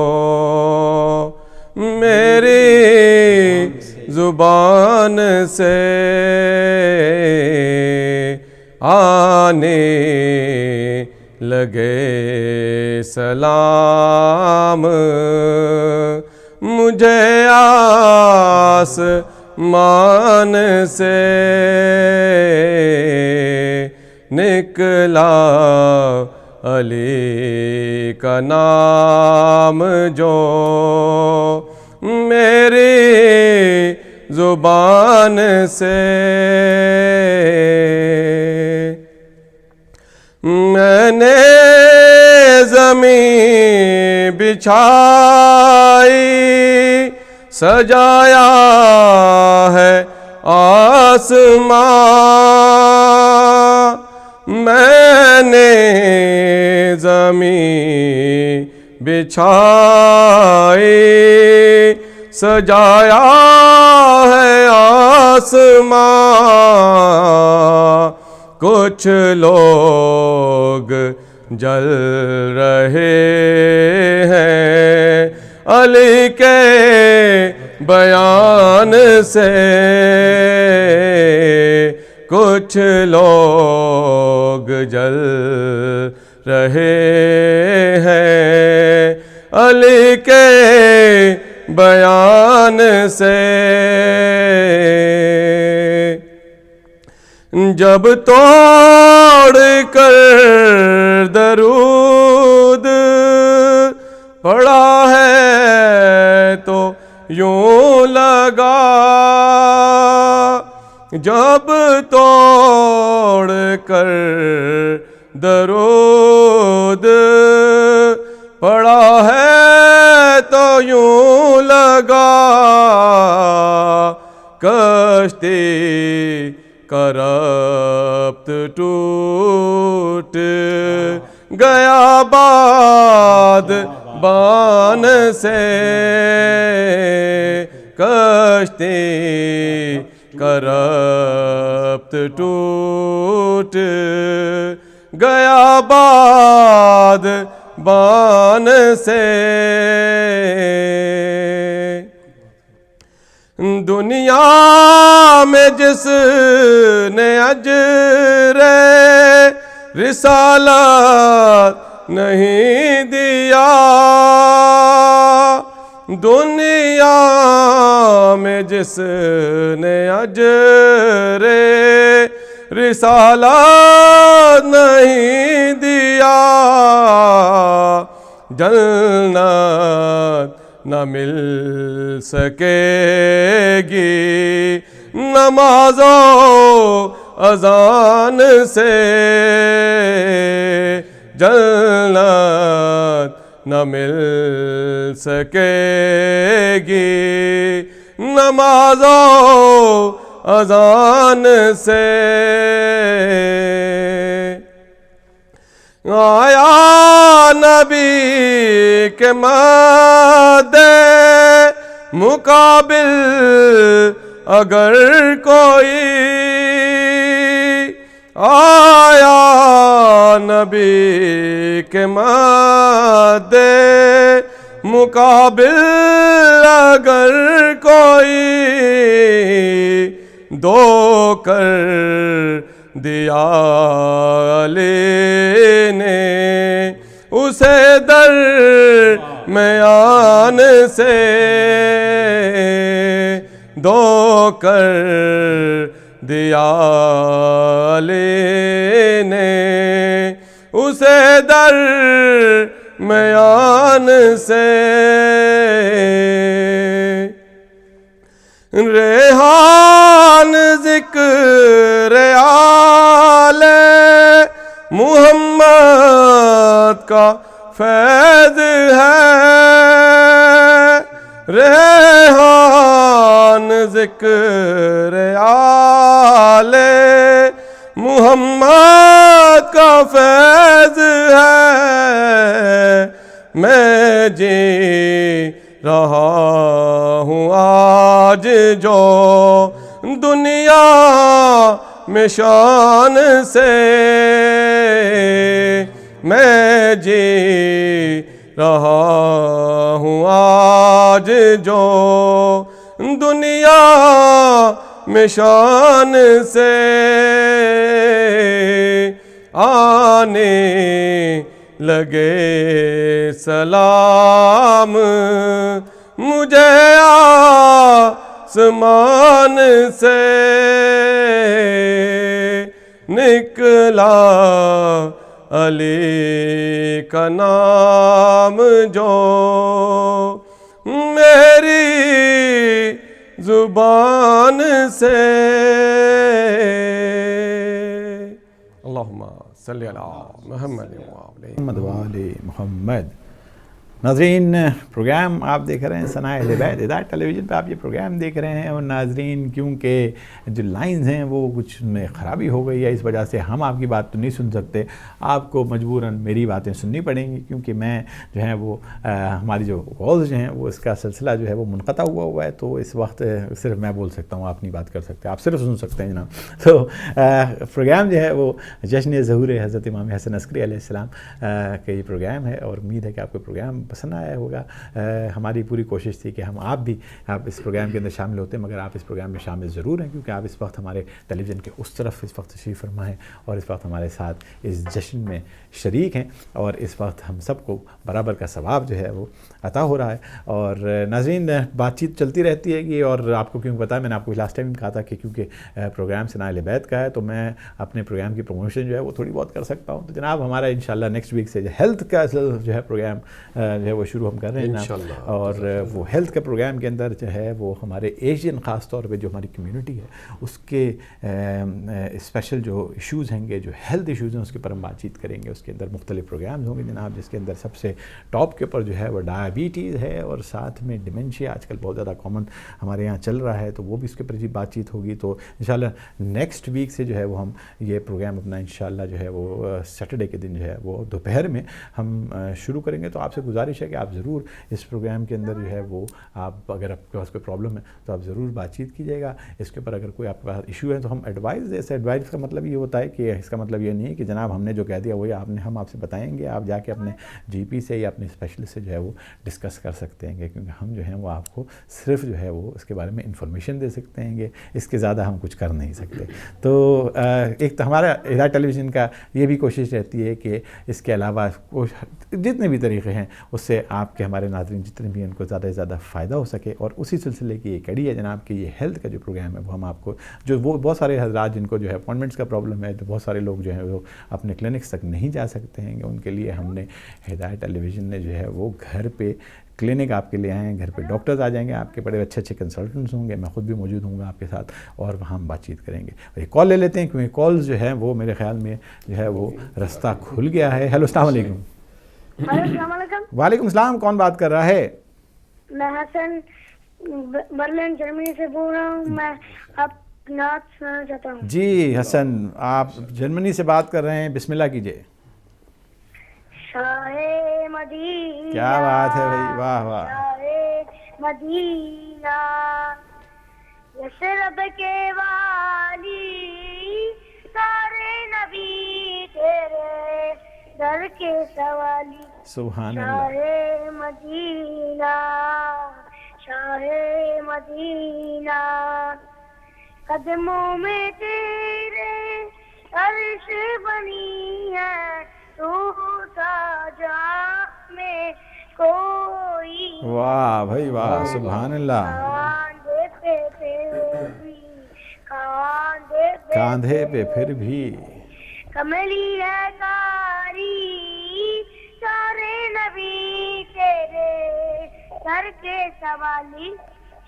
میری زبان سے آنے لگے سلام مجھے آسمان سے نکلا علی کا نام جو میری زبان سے میں نے زمین بچھائی سجایا ہے آسمان میں نے زمین بچھائی سجایا ہے آسمان کچھ لوگ جل رہے ہیں علی کے بیان سے کچھ لوگ جل رہے ہیں علی کے بیان سے جب توڑ کر درود پڑا ہے تو یوں لگا جب توڑ کر درود پڑا ہے تو یوں لگا کشتی کا ربط ٹوٹ گیا باد بان سے کشتی کا ربط ٹوٹ گیا باد بان سے دنیا میں جس نے اجر رسالت نہیں دیا دنیا میں جس نے اجر رسالت نہیں دیا جنت نہ مل سکے گی نماز و اذان سے جنت نہ مل سکے گی نماز و اذان سے آیا نبی کے مدے مقابل اگر کوئی آیا نبی کے مدے مقابل اگر کوئی دو کر دیا علی نے اسے در میان سے دو کر دیا علی نے اسے در میان سے ریحان ذکر آل محمد کا فیض ہے، ریحان ذکر آل محمد کا فیض ہے، میں جی رہا ہوں آج جو دنیا میں شان سے، میں جی رہا ہوں آج جو دنیا میں شان سے، آنے لگے سلام مجھے آسمان سے، نکلا علی کا نام جو میری زبان سے، اللہم صلی علی محمد وآل محمد۔ ناظرین، پروگرام آپ دیکھ رہے ہیں ثناء اہل بیت، ہدایت ٹیلی ویژن پہ آپ یہ پروگرام دیکھ رہے ہیں، اور ناظرین کیونکہ جو لائنز ہیں وہ کچھ میں خرابی ہو گئی ہے، اس وجہ سے ہم آپ کی بات تو نہیں سن سکتے، آپ کو مجبوراً میری باتیں سننی پڑیں گی، کیونکہ میں جو ہے وہ ہماری جو کالز جو ہیں وہ اس کا سلسلہ جو ہے وہ منقطع ہوا ہے، تو اس وقت صرف میں بول سکتا ہوں، آپ نہیں بات کر سکتے، آپ صرف سن سکتے ہیں جناب۔ تو پروگرام جو ہے وہ جشن ظہور حضرت امام حسن عسکری علیہ السلام کا یہ پروگرام ہے، اور امید ہے کہ آپ کو پروگرام پسند آیا ہوگا۔ ہماری پوری کوشش تھی کہ آپ اس پروگرام کے اندر شامل ہوتے ہیں، مگر آپ اس پروگرام میں شامل ضرور ہیں، کیونکہ آپ اس وقت ہمارے ٹیلی ویژن کے اس طرف اس وقت تشریف فرما ہیں، اور اس وقت ہمارے ساتھ اس جشن میں شریک ہیں، اور اس وقت ہم سب کو برابر کا ثواب جو ہے وہ عطا ہو رہا ہے۔ اور ناظرین، بات چیت چلتی رہتی ہے گی، اور آپ کو کیوں پتا ہے، میں نے آپ کو لاسٹ ٹائم کہا تھا کہ کیونکہ پروگرام ثناء اہل بیت کا ہے تو میں اپنے پروگرام کی پروموشن جو ہے وہ تھوڑی بہت کر سکتا ہوں، تو جناب ہمارا انشاءاللہ نیکسٹ ویک سے ہیلتھ کا جو ہے پروگرام جو ہے وہ شروع ہم کر رہے ہیں، اور وہ ہیلتھ کے پروگرام کے اندر جو ہے وہ ہمارے ایشین خاص طور پہ جو ہماری کمیونٹی ہے اس کے اسپیشل جو ایشوز ہیں گے، جو ہیلتھ ایشوز ہیں، اس کے اوپر ہم بات چیت کریں گے۔ اس کے اندر مختلف پروگرامز ہوں گے جناب، جس کے اندر سب سے ٹاپ کے اوپر جو ہے وہ ڈائبٹیز ہے، اور ساتھ میں ڈیمنشیا آج کل بہت زیادہ کامن ہمارے یہاں چل رہا ہے، تو وہ بھی اس کے اوپر بات چیت ہوگی۔ تو انشاءاللہ نیکسٹ ویک سے جو ہے وہ ہم یہ پروگرام اپنا انشاءاللہ جو ہے وہ سیٹرڈے کے دن جو ہے وہ دوپہر میں ہم شروع کریں گے۔ تو آپ سے گزارش ہے کہ آپ ضرور اس پروگرام کے اندر جو ہے وہ اگر آپ کے پاس کوئی پرابلم ہے تو آپ ضرور بات چیت کیجیے گا اس کے اوپر۔ اگر کوئی آپ کے پاس ایشو ہے تو ہم ایڈوائز کا مطلب یہ ہوتا ہے کہ اس کا مطلب یہ نہیں ہے کہ جناب ہم نے جو کہہ دیا وہی ہم آپ سے بتائیں گے، آپ جا کے اپنے جی پی سے یا اپنے اسپیشلسٹ سے جو ہے وہ ڈسکس کر سکتے ہیں، کیونکہ ہم جو ہیں وہ آپ کو صرف جو ہے وہ اس کے بارے میں انفارمیشن دے سکتے ہیں، اس کے زیادہ ہم کچھ کر نہیں سکتے۔ تو ایک تو ہمارا ہدایت ٹیلی ویژن کا یہ بھی کوشش رہتی ہے کہ اس کے علاوہ جتنے بھی طریقے ہیں اس سے آپ کے ہمارے ناظرین جتنے بھی ان کو زیادہ سے زیادہ فائدہ ہو سکے، اور اسی سلسلے کی ایک کڑی ہے جناب کہ یہ ہیلتھ کا جو پروگرام ہے وہ ہم آپ کو جو وہ بہت سارے حضرات جن کو جو ہے اپوائنٹمنٹس کا پرابلم ہے، جو بہت سارے لوگ جو ہیں وہ اپنے کلینکس تک نہیں جا سکتے ہیں، ان کے لیے ہم نے ہدایت ٹیلی ویژن نے جو ہے وہ گھر پہ کلینک آپ کے لیے آئے ہیں، گھر پہ ڈاکٹرز آ جائیں گے، آپ کے بڑے اچھے اچھے کنسلٹنٹس ہوں گے، میں خود بھی موجود ہوں گا آپ کے ساتھ، اور وہاں ہم بات چیت کریں گے۔ اور ایک کال لے لیتے ہیں کیونکہ کالز جو ہے وہ میرے خیال میں جو ہے وہ رستہ کھل گیا ہے۔ ہیلو، السلام علیکم۔ السلام علیکم۔ وعلیکم السلام، کون بات کر رہا ہے؟ میں حسن برلن جرمنی سے بول رہا ہوں، میں آپ نعت سنانا چاہتا ہوں۔ جی حسن، آپ جرمنی سے بات کر رہے ہیں، بسم اللہ کیجئے۔ شاہ مدینہ، کیا بات ہے بھائی، واہ واہ۔ شاہ مدینہ، یثرب کے والی، سارے نبی تیرے در کے سوالی۔ سبحان اللہ۔ شاہ مدینہ، شاہ مدینہ، قدموں میں تیرے عرش بنی ہے، تو تاجاں میں کوئی واہ بھائی واہ، سبحان اللہ۔ کاندھے پہ پھر بھی کملی ہے کاری، سارے نبی تیرے سر کے سوالی۔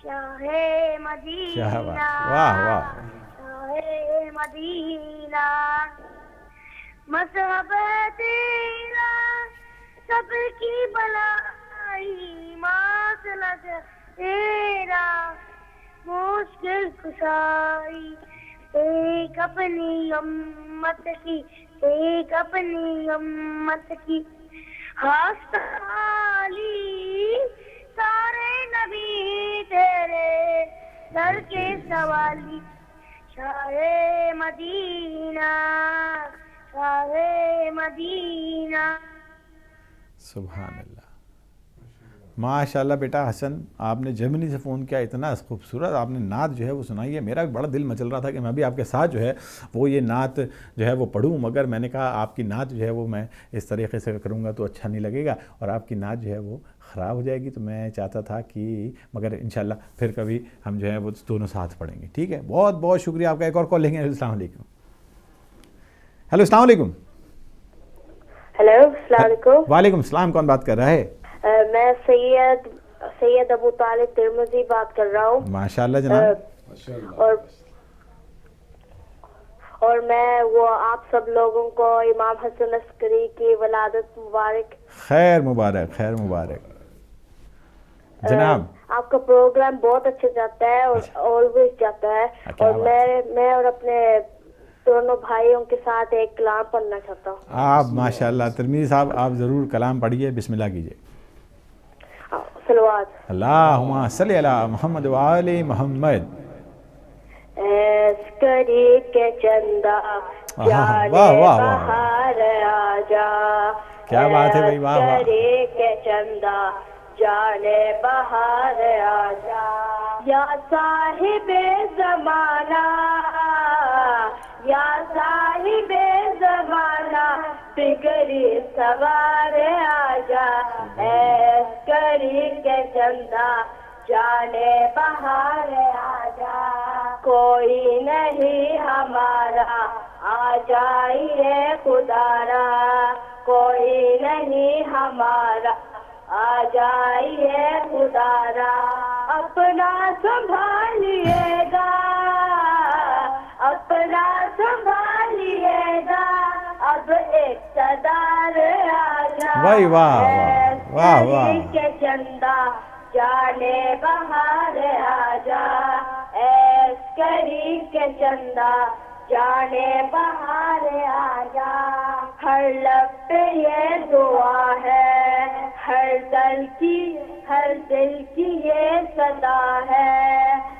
شاہ مدینہ، کیا بات، واہ واہ۔ مدینہ مذہب ہے تیرا سب کی بلائی مسلک تیرا مشکل کشائی ایک اپنی امت کی ایک اپنی امت کی ہستہ علی سارے نبی تیرے در کے سوالی شاہ مدینہ شاہ مدینہ. سبحان اللہ. ماشاء اللہ بیٹا حسن، آپ نے جرمنی سے فون کیا، اتنا خوبصورت آپ نے نعت جو ہے وہ سنائی ہے. میرا بھی بڑا دل مچل رہا تھا کہ میں بھی آپ کے ساتھ جو ہے وہ یہ نعت جو ہے وہ پڑھوں، مگر میں نے کہا آپ کی نعت جو ہے وہ میں اس طریقے سے کروں گا تو اچھا نہیں لگے گا اور آپ کی نعت جو ہے وہ خراب ہو جائے گی. تو میں چاہتا تھا کہ مگر انشاءاللہ پھر کبھی ہم جو ہے وہ دونوں ساتھ پڑھیں گے. ٹھیک ہے، بہت بہت شکریہ آپ کا. ایک اور کال لیں گے. السلام علیکم. ہیلو السلام علیکم. ہیلو السلام علیکم. وعلیکم السلام. کون بات کر رہا ہے؟ میں سید ابو طالب ترمذی بات کر رہا ہوں. ماشاءاللہ جناب. اور میں وہ آپ سب لوگوں کو امام حسن عسکری کی ولادت مبارک. خیر مبارک، خیر مبارک جناب. آپ کا پروگرام بہت اچھا جاتا ہے اور آلویز جاتا ہے. اور میں اور اپنے دونوں بھائیوں کے ساتھ ایک کلام پڑھنا چاہتا ہوں. آپ ماشاءاللہ ترمذی صاحب آپ ضرور کلام پڑھیے. بسم اللہ کیجیے. صلوات. اللہم صلی علی محمد وآل محمد. عسکری کے چندہ جانے بہار آجا. کیا بات ہے بھائی، واہ واہ. عسکری کے چندہ جانے بہار آجا. یا صاحب زمانہ یا صاحب زمانہ بگڑی سوار آجا. عسکری کے چندہ جانے بہار آجا. کوئی نہیں ہمارا آ جائیے خدا را. کوئی نہیں ہمارا آ جائیے خدا را. اپنا سنبھالیے گا اپنا سنبھالیے گا اب اقتدار آجا. واہ واہ واہ واہ. کے چندہ جانے بہار آجا. عسکری کے چندہ جانے بہار آجا. ہر لب پہ یہ دعا ہے ہر دل کی یہ صدا ہے.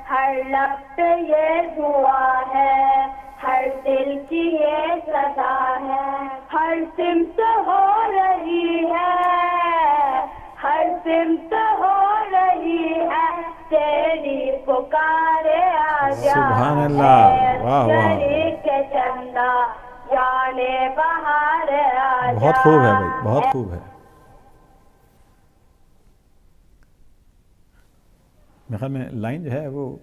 ہر لب پہ یہ دعا ہے ہر دل کی یہ صدا ہے. ہر سمت ہو رہی ہے ہر سمت ہو رہی ہے تیری پکار آجا. سبحان اللہ. واہ واہ. کے چندہ جانے بہار آجا. بہت خوب ہے بھائی، بہت خوب ہے. میرے خیال میں لائن جو ہے وہ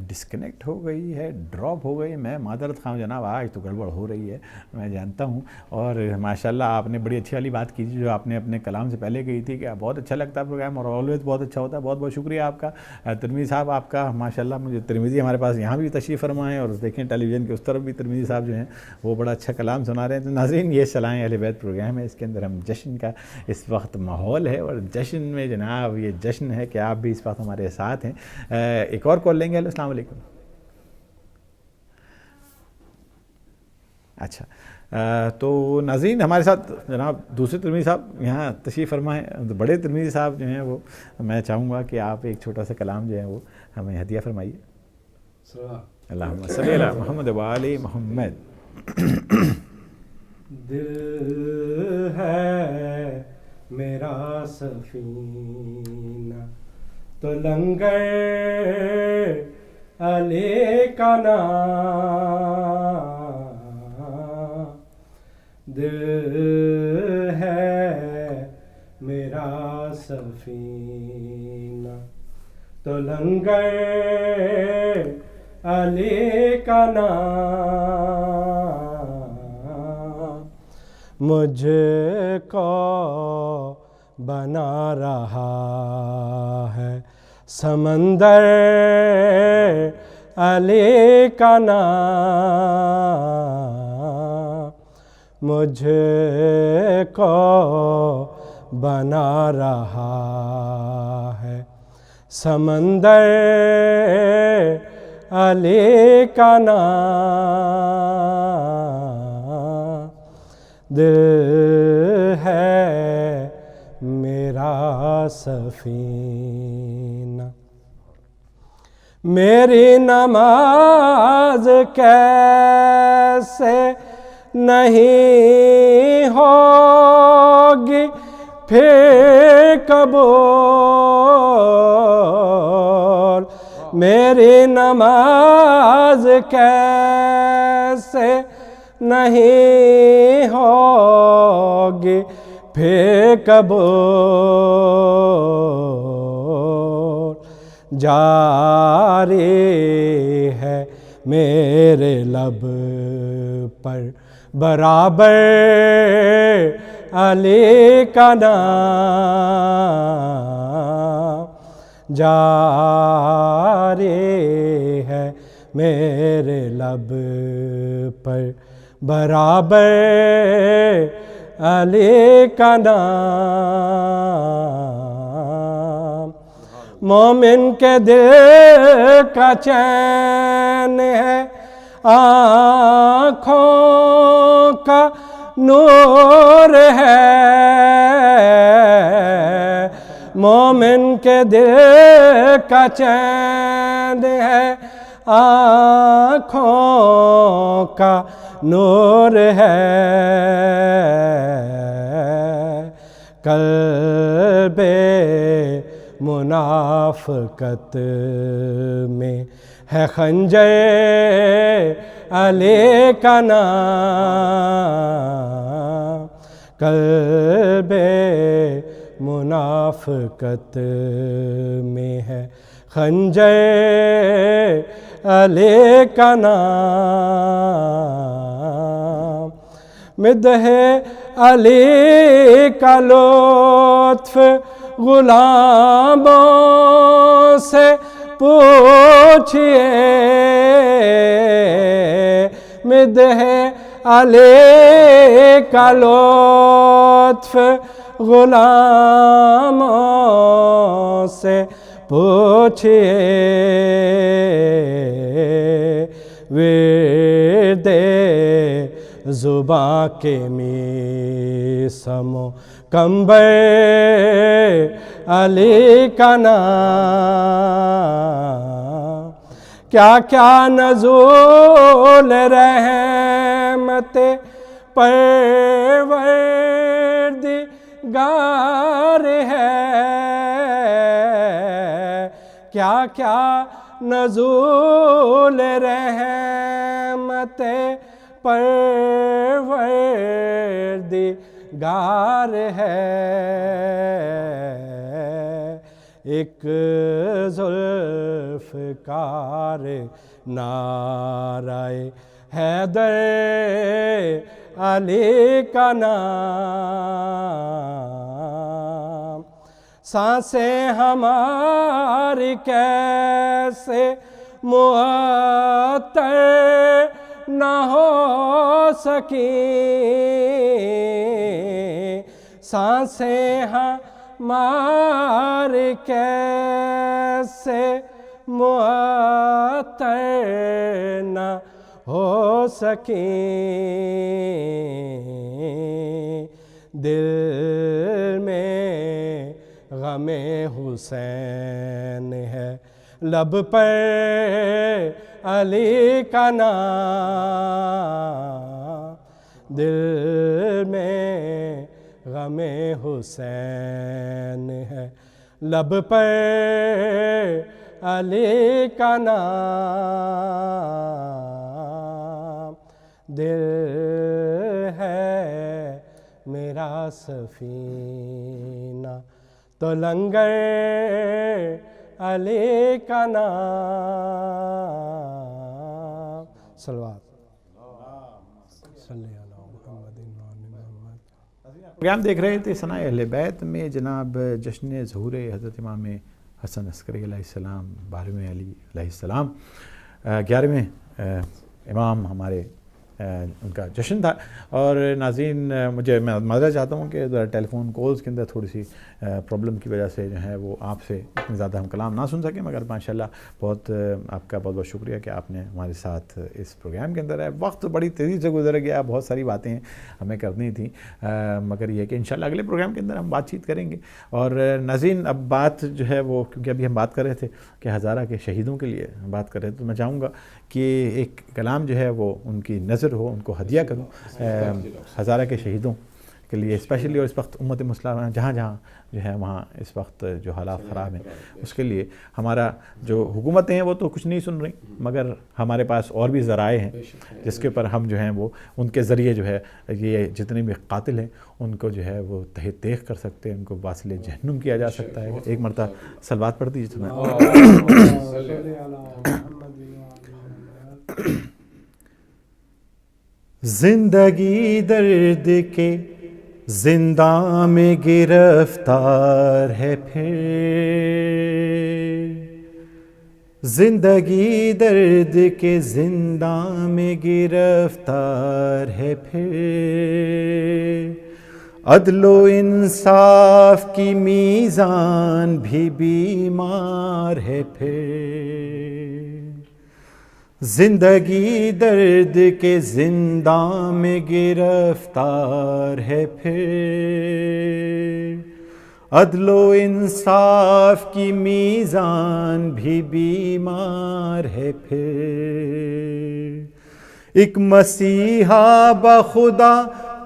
ڈسکنیکٹ ہو گئی ہے، ڈراپ ہو گئی. میں معذرت خواہ جناب، آج تو گڑبڑ ہو رہی ہے میں جانتا ہوں. اور ماشاءاللہ آپ نے بڑی اچھی والی بات کی جو آپ نے اپنے کلام سے پہلے کہی تھی کہ بہت اچھا لگتا ہے پروگرام اور آلویز بہت اچھا ہوتا ہے. بہت بہت شکریہ آپ کا. ترمذی صاحب آپ کا ماشاءاللہ. مجھے ترمذی ہمارے پاس یہاں بھی تشریف فرما ہے اور دیکھیں ٹیلی ویژن کے اس طرف بھی ترمذی صاحب جو ہیں وہ بڑا اچھا کلام سنا رہے ہیں. تو ناظرین یہ صلاح اہل بیت پروگرام ہے، اس کے اندر ہم جشن کا اس وقت ماحول ہے اور جشن میں جناب یہ جشن ہے کہ آپ بھی اس وقت ہمارے ساتھ ہیں. ایک اور کال لیں گے. السلام علیکم. اچھا تو ناظرین ہمارے ساتھ جناب دوسرے ترمذی صاحب یہاں تشریف فرما ہے. بڑے ترمذی صاحب جو ہیں وہ میں چاہوں گا کہ آپ ایک چھوٹا سا کلام جو ہے وہ ہمیں ہدیہ فرمائیے. اللہم صلی علی محمد وآل محمد. دل ہے میرا سفینہ تو لنگر علی کا نام. دل ہے میرا سفینہ تو لنگر علی کا نام. مجھ کو بنا رہا ہے سمندر علی کا نام مجھ کو بنا رہا ہے سمندر علی کا نام دل ہے میرا سفینہ میری نماز کیسے نہیں ہوگی پھر قبول میری نماز کیسے نہیں ہوگی پھر قبول جاری ہے میرے لب پر برابر علی کا نام جاری ہے میرے لب پر برابر علی کا نام مومن کے دل کا چین ہے آنکھوں کا نور ہے مومن کے دل کا چین ہے آنکھوں کا نور ہے قلب منافقت میں ہے خنجر علی کا نام قلب منافقت میں ہے خنجر علی کا نام مدح علی کا لطف غلاموں سے پوچھئے مدح علی کا لطف غلاموں سے پوچھئے ورد زباں کے میسم و کمبر علی کا نام کیا کیا نزول رحمت پروردگار ہے کیا کیا نزول رحمت پروردگار ہے ایک ذوالفقار نعرہ حیدر علی کا نام سانسیں ہماری کیسے معطر نہ ہو سکیں سانسیں ہماری کیسے معطر نہ ہو سکیں دل میں غم حسین ہے لب پر علی کا نام دل میں غم حسین ہے لب پر علی کا نام دل ہے میرا سفینہ تو لنگر علی کا نام صلوات صلی اللہ محمد پروگرام دیکھ رہے تھے ثناء اہل بیت میں جناب جشن ظہور حضرت امام حسن عسکری علیہ السلام 12ویں علی علیہ السلام 11ویں امام ہمارے ان کا جشن تھا. اور ناظرین میں معذرت چاہتا ہوں کہ ٹیلی فون کالز کے اندر تھوڑی سی پرابلم کی وجہ سے جو ہے وہ آپ سے اتنے زیادہ ہم کلام نہ سن سکیں, مگر ماشاءاللہ بہت آپ کا بہت شکریہ کہ آپ نے ہمارے ساتھ اس پروگرام کے اندر ہے. وقت بڑی تیزی سے گزر گیا, بہت ساری باتیں ہمیں کرنی تھیں, مگر یہ کہ انشاءاللہ اگلے پروگرام کے اندر ہم بات چیت کریں گے. اور ناظرین اب بات جو ہے وہ, کیونکہ ابھی ہم بات کر رہے تھے کہ ہزارہ کے شہیدوں کے لیے بات کر رہے تھے, تو میں چاہوں گا کہ ایک کلام جو ہے وہ ان کی نظر ہو, ان کو ہدیہ کروں ہزارہ کے شہیدوں کے لیے اسپیشلی. اور اس وقت امت مسلمہ جہاں جہاں جو ہے وہاں اس وقت جو حالات خراب ہیں, اس کے لیے ہمارا جو حکومتیں ہیں وہ تو کچھ نہیں سن رہی, مگر ہمارے پاس اور بھی ذرائع ہیں جس کے پر ہم جو ہیں وہ ان کے ذریعے جو ہے یہ جتنے بھی قاتل ہیں ان کو جو ہے وہ تہ دیکھ کر سکتے ہیں, ان کو واصل جہنم کیا جا سکتا ہے. ایک مرتبہ صلوات پڑھ دیجیے تمہیں. زندگی درد کے زنداں میں گرفتار ہے پھر, زندگی درد کے زنداں میں گرفتار ہے پھر, عدل و انصاف کی میزان بھی بیمار ہے پھر, زندگی درد کے زنداں میں گرفتار ہے پھر, عدل و انصاف کی میزان بھی بیمار ہے پھر. ایک مسیحا بخدا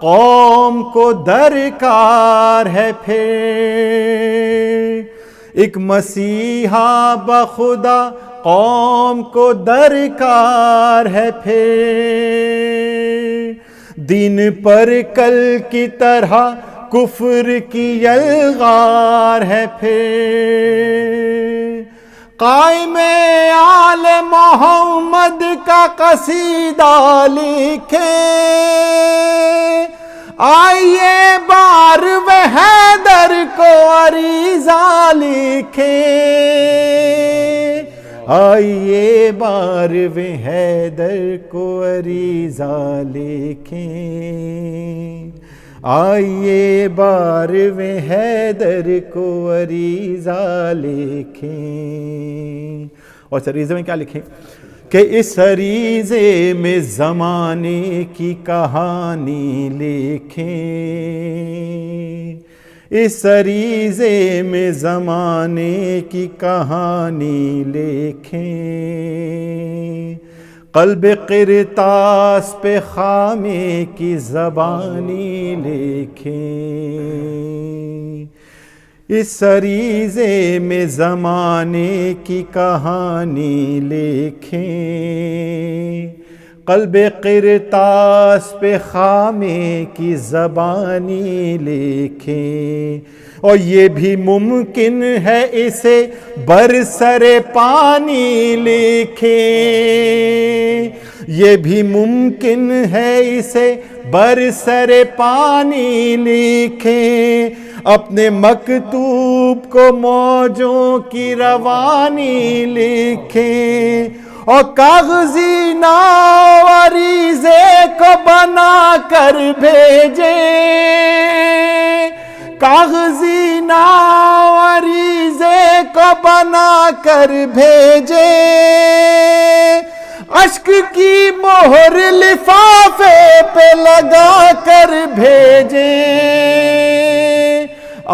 قوم کو درکار ہے پھر, ایک مسیحا بخدا قوم کو درکار ہے پھر, دین پر کل کی طرح کفر کی یلغار ہے پھر, قائم آل محمد کا قصیدہ لکھے, آئیے بار و حیدر کو عریضہ لکھے, آئیے بار و حیدر کو عریضہ لکھیں, آئیے بار و حیدر کو عریضہ لکھیں. اور اس عریضے میں کیا لکھیں کہ اس عریضے میں زمانے کی کہانی لکھیں, اس عریضے میں زمانے کی کہانی لکھیں, قلب قرطاس پہ خامے کی زبانی لکھیں, اس عریضے میں زمانے کی کہانی لکھیں, قلب قرطاس پہ خامے کی زبانی لکھیں. اور یہ بھی ممکن ہے اسے برسر پانی لکھیں, یہ بھی ممکن ہے اسے برسر پانی لکھیں, اپنے مکتوب کو موجوں کی روانی لکھیں, اور کاغذی ناؤ عریضے کو بنا کر بھیجیں, کاغذی ناؤ عریضے کو بنا کر بھیجیں, اشک کی مہر لفافے پہ لگا کر بھیجیں,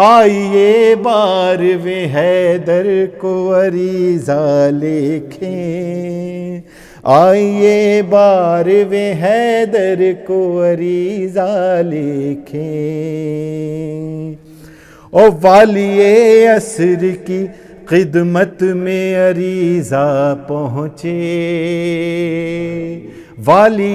آئیے بار و حیدر کو عریضہ لکھیں, آئیے بار و حیدر کو عریضہ لکھیں. اور والی عصر کی خدمت میں عریضہ پہنچے, والی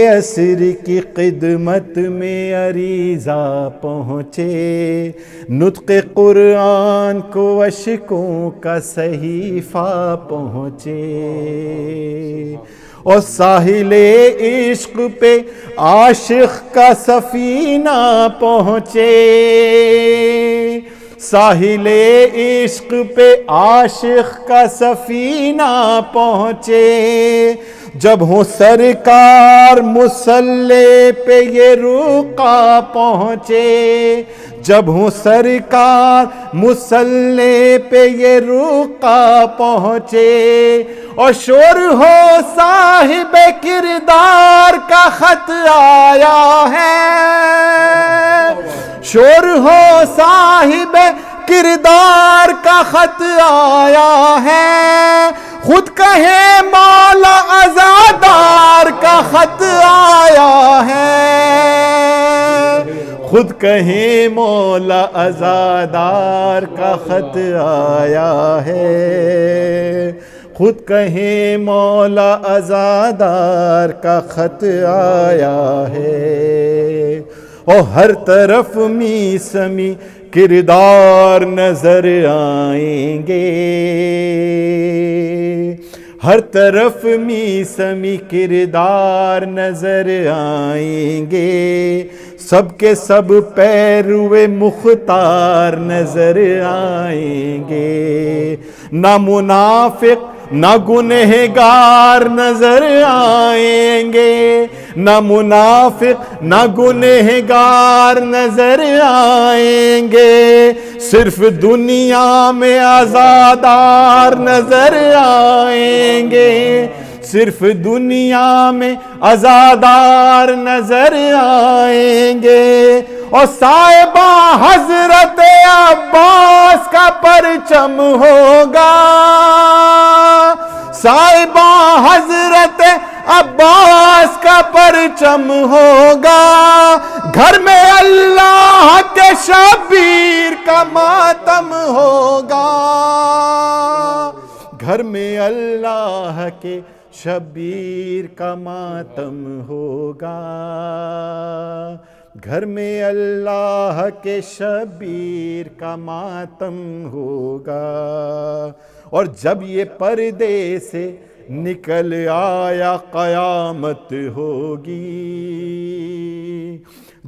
عصر کی خدمت میں عریضہ پہنچے, نطق قرآن کو اشکوں کا صحیفہ پہنچے, اور ساحل عشق پہ عاشق کا سفینہ پہنچے, ساحل عشق پہ عاشق کا سفینہ پہنچے، جب ہوں سرکار مصلی پہ یہ رقا پہنچے، جب ہوں سرکار مصلی پہ یہ رقا پہنچے، اور شور ہو صاحب کردار کا خط آیا ہے، شور ہو صاحب کردار کا خط آیا ہے، خود کہے مولا عزادار کا خط آیا ہے، خود کہیں مولا عزادار کا خط آیا ہے، خود کہیں مولا عزادار کا خط آیا ہے، اور ہر طرف می سمی کردار نظر آئیں گے، ہر طرف می سمی کردار نظر آئیں گے، سب کے سب پیروے مختار نظر آئیں گے، نہ منافق نہ گنہگار نظر آئیں گے، نہ منافق نہ گنہگار نظر آئیں گے، صرف دنیا میں آزادار نظر آئیں گے، صرف دنیا میں آزادار نظر آئیں گے، اور صاحبہ حضرت عباس کا پرچم ہوگا، صاحبہ حضرت عباس کا پرچم ہوگا، گھر میں اللہ کے شبیر کا ماتم ہوگا، گھر میں اللہ کے شبیر کا ماتم ہوگا، گھر میں اللہ کے شبیر کا ماتم ہوگا، اور جب یہ پردے سے نکل آیا قیامت ہوگی،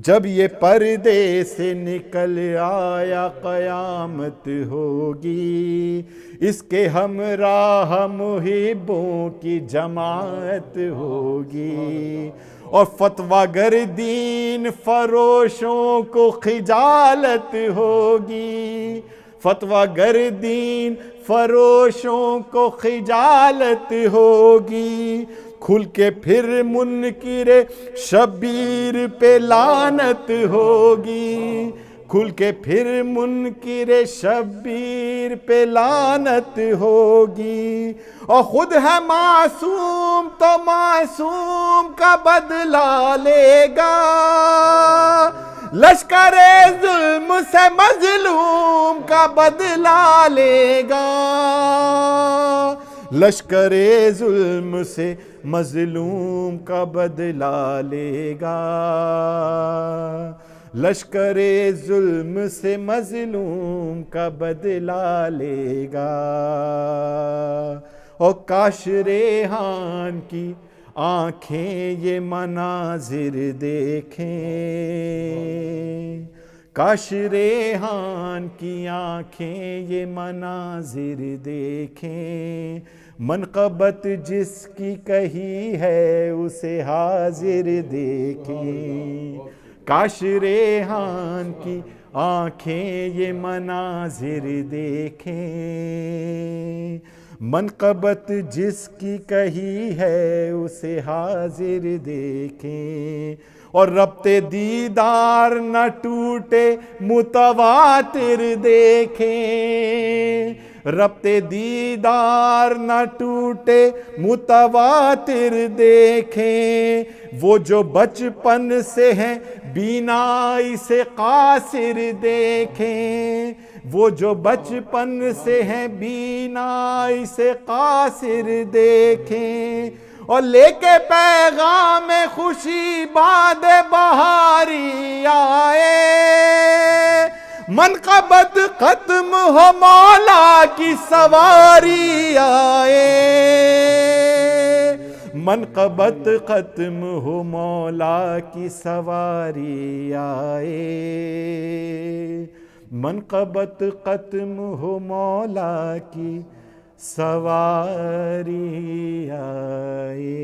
جب یہ پردے سے نکل آیا قیامت ہوگی، اس کے ہمراہ محبوں کی جماعت ہوگی، اور فتویٰ گر دین فروشوں کو خجالت ہوگی، فتویٰ گر دین فروشوں کو خجالت ہوگی، کھل کے پھر منکر شبیر پہ لعنت ہوگی، کھل کے پھر منکر شبیر پہ لعنت ہوگی، اور خود ہے معصوم تو معصوم کا بدلہ لے گا، لشکر ظلم سے مظلوم کا بدلہ لے گا، لشکر ظلم سے مظلوم کا بدلہ لے گا، لشکر ظلم سے مظلوم کا بدلہ لے گا، اور کاش ریحان کی آنکھیں یہ مناظر دیکھیں، کاش ریحان کی آنکھیں یہ مناظر دیکھیں، منقبت جس کی کہی ہے اسے حاضر دیکھیں، کاش ریحان کی آنکھیں یہ مناظر دیکھیں، منقبت جس کی کہی ہے اسے حاضر دیکھیں، اور ربط دیدار نہ ٹوٹے متواتر دیکھیں، ربط دیدار نہ ٹوٹے متواتر دیکھیں، وہ جو بچپن سے ہیں بینائی سے قاصر دیکھیں، وہ جو بچپن سے ہیں بینائی سے قاصر دیکھیں، اور لے کے پیغام خوشی باد بہاری آئے، منقبت ختم ہو مولا کی سواری آئے، منقبت ختم ہو مولا کی سواری آئے، منقبت ختم ہو مولا کی سواری آئے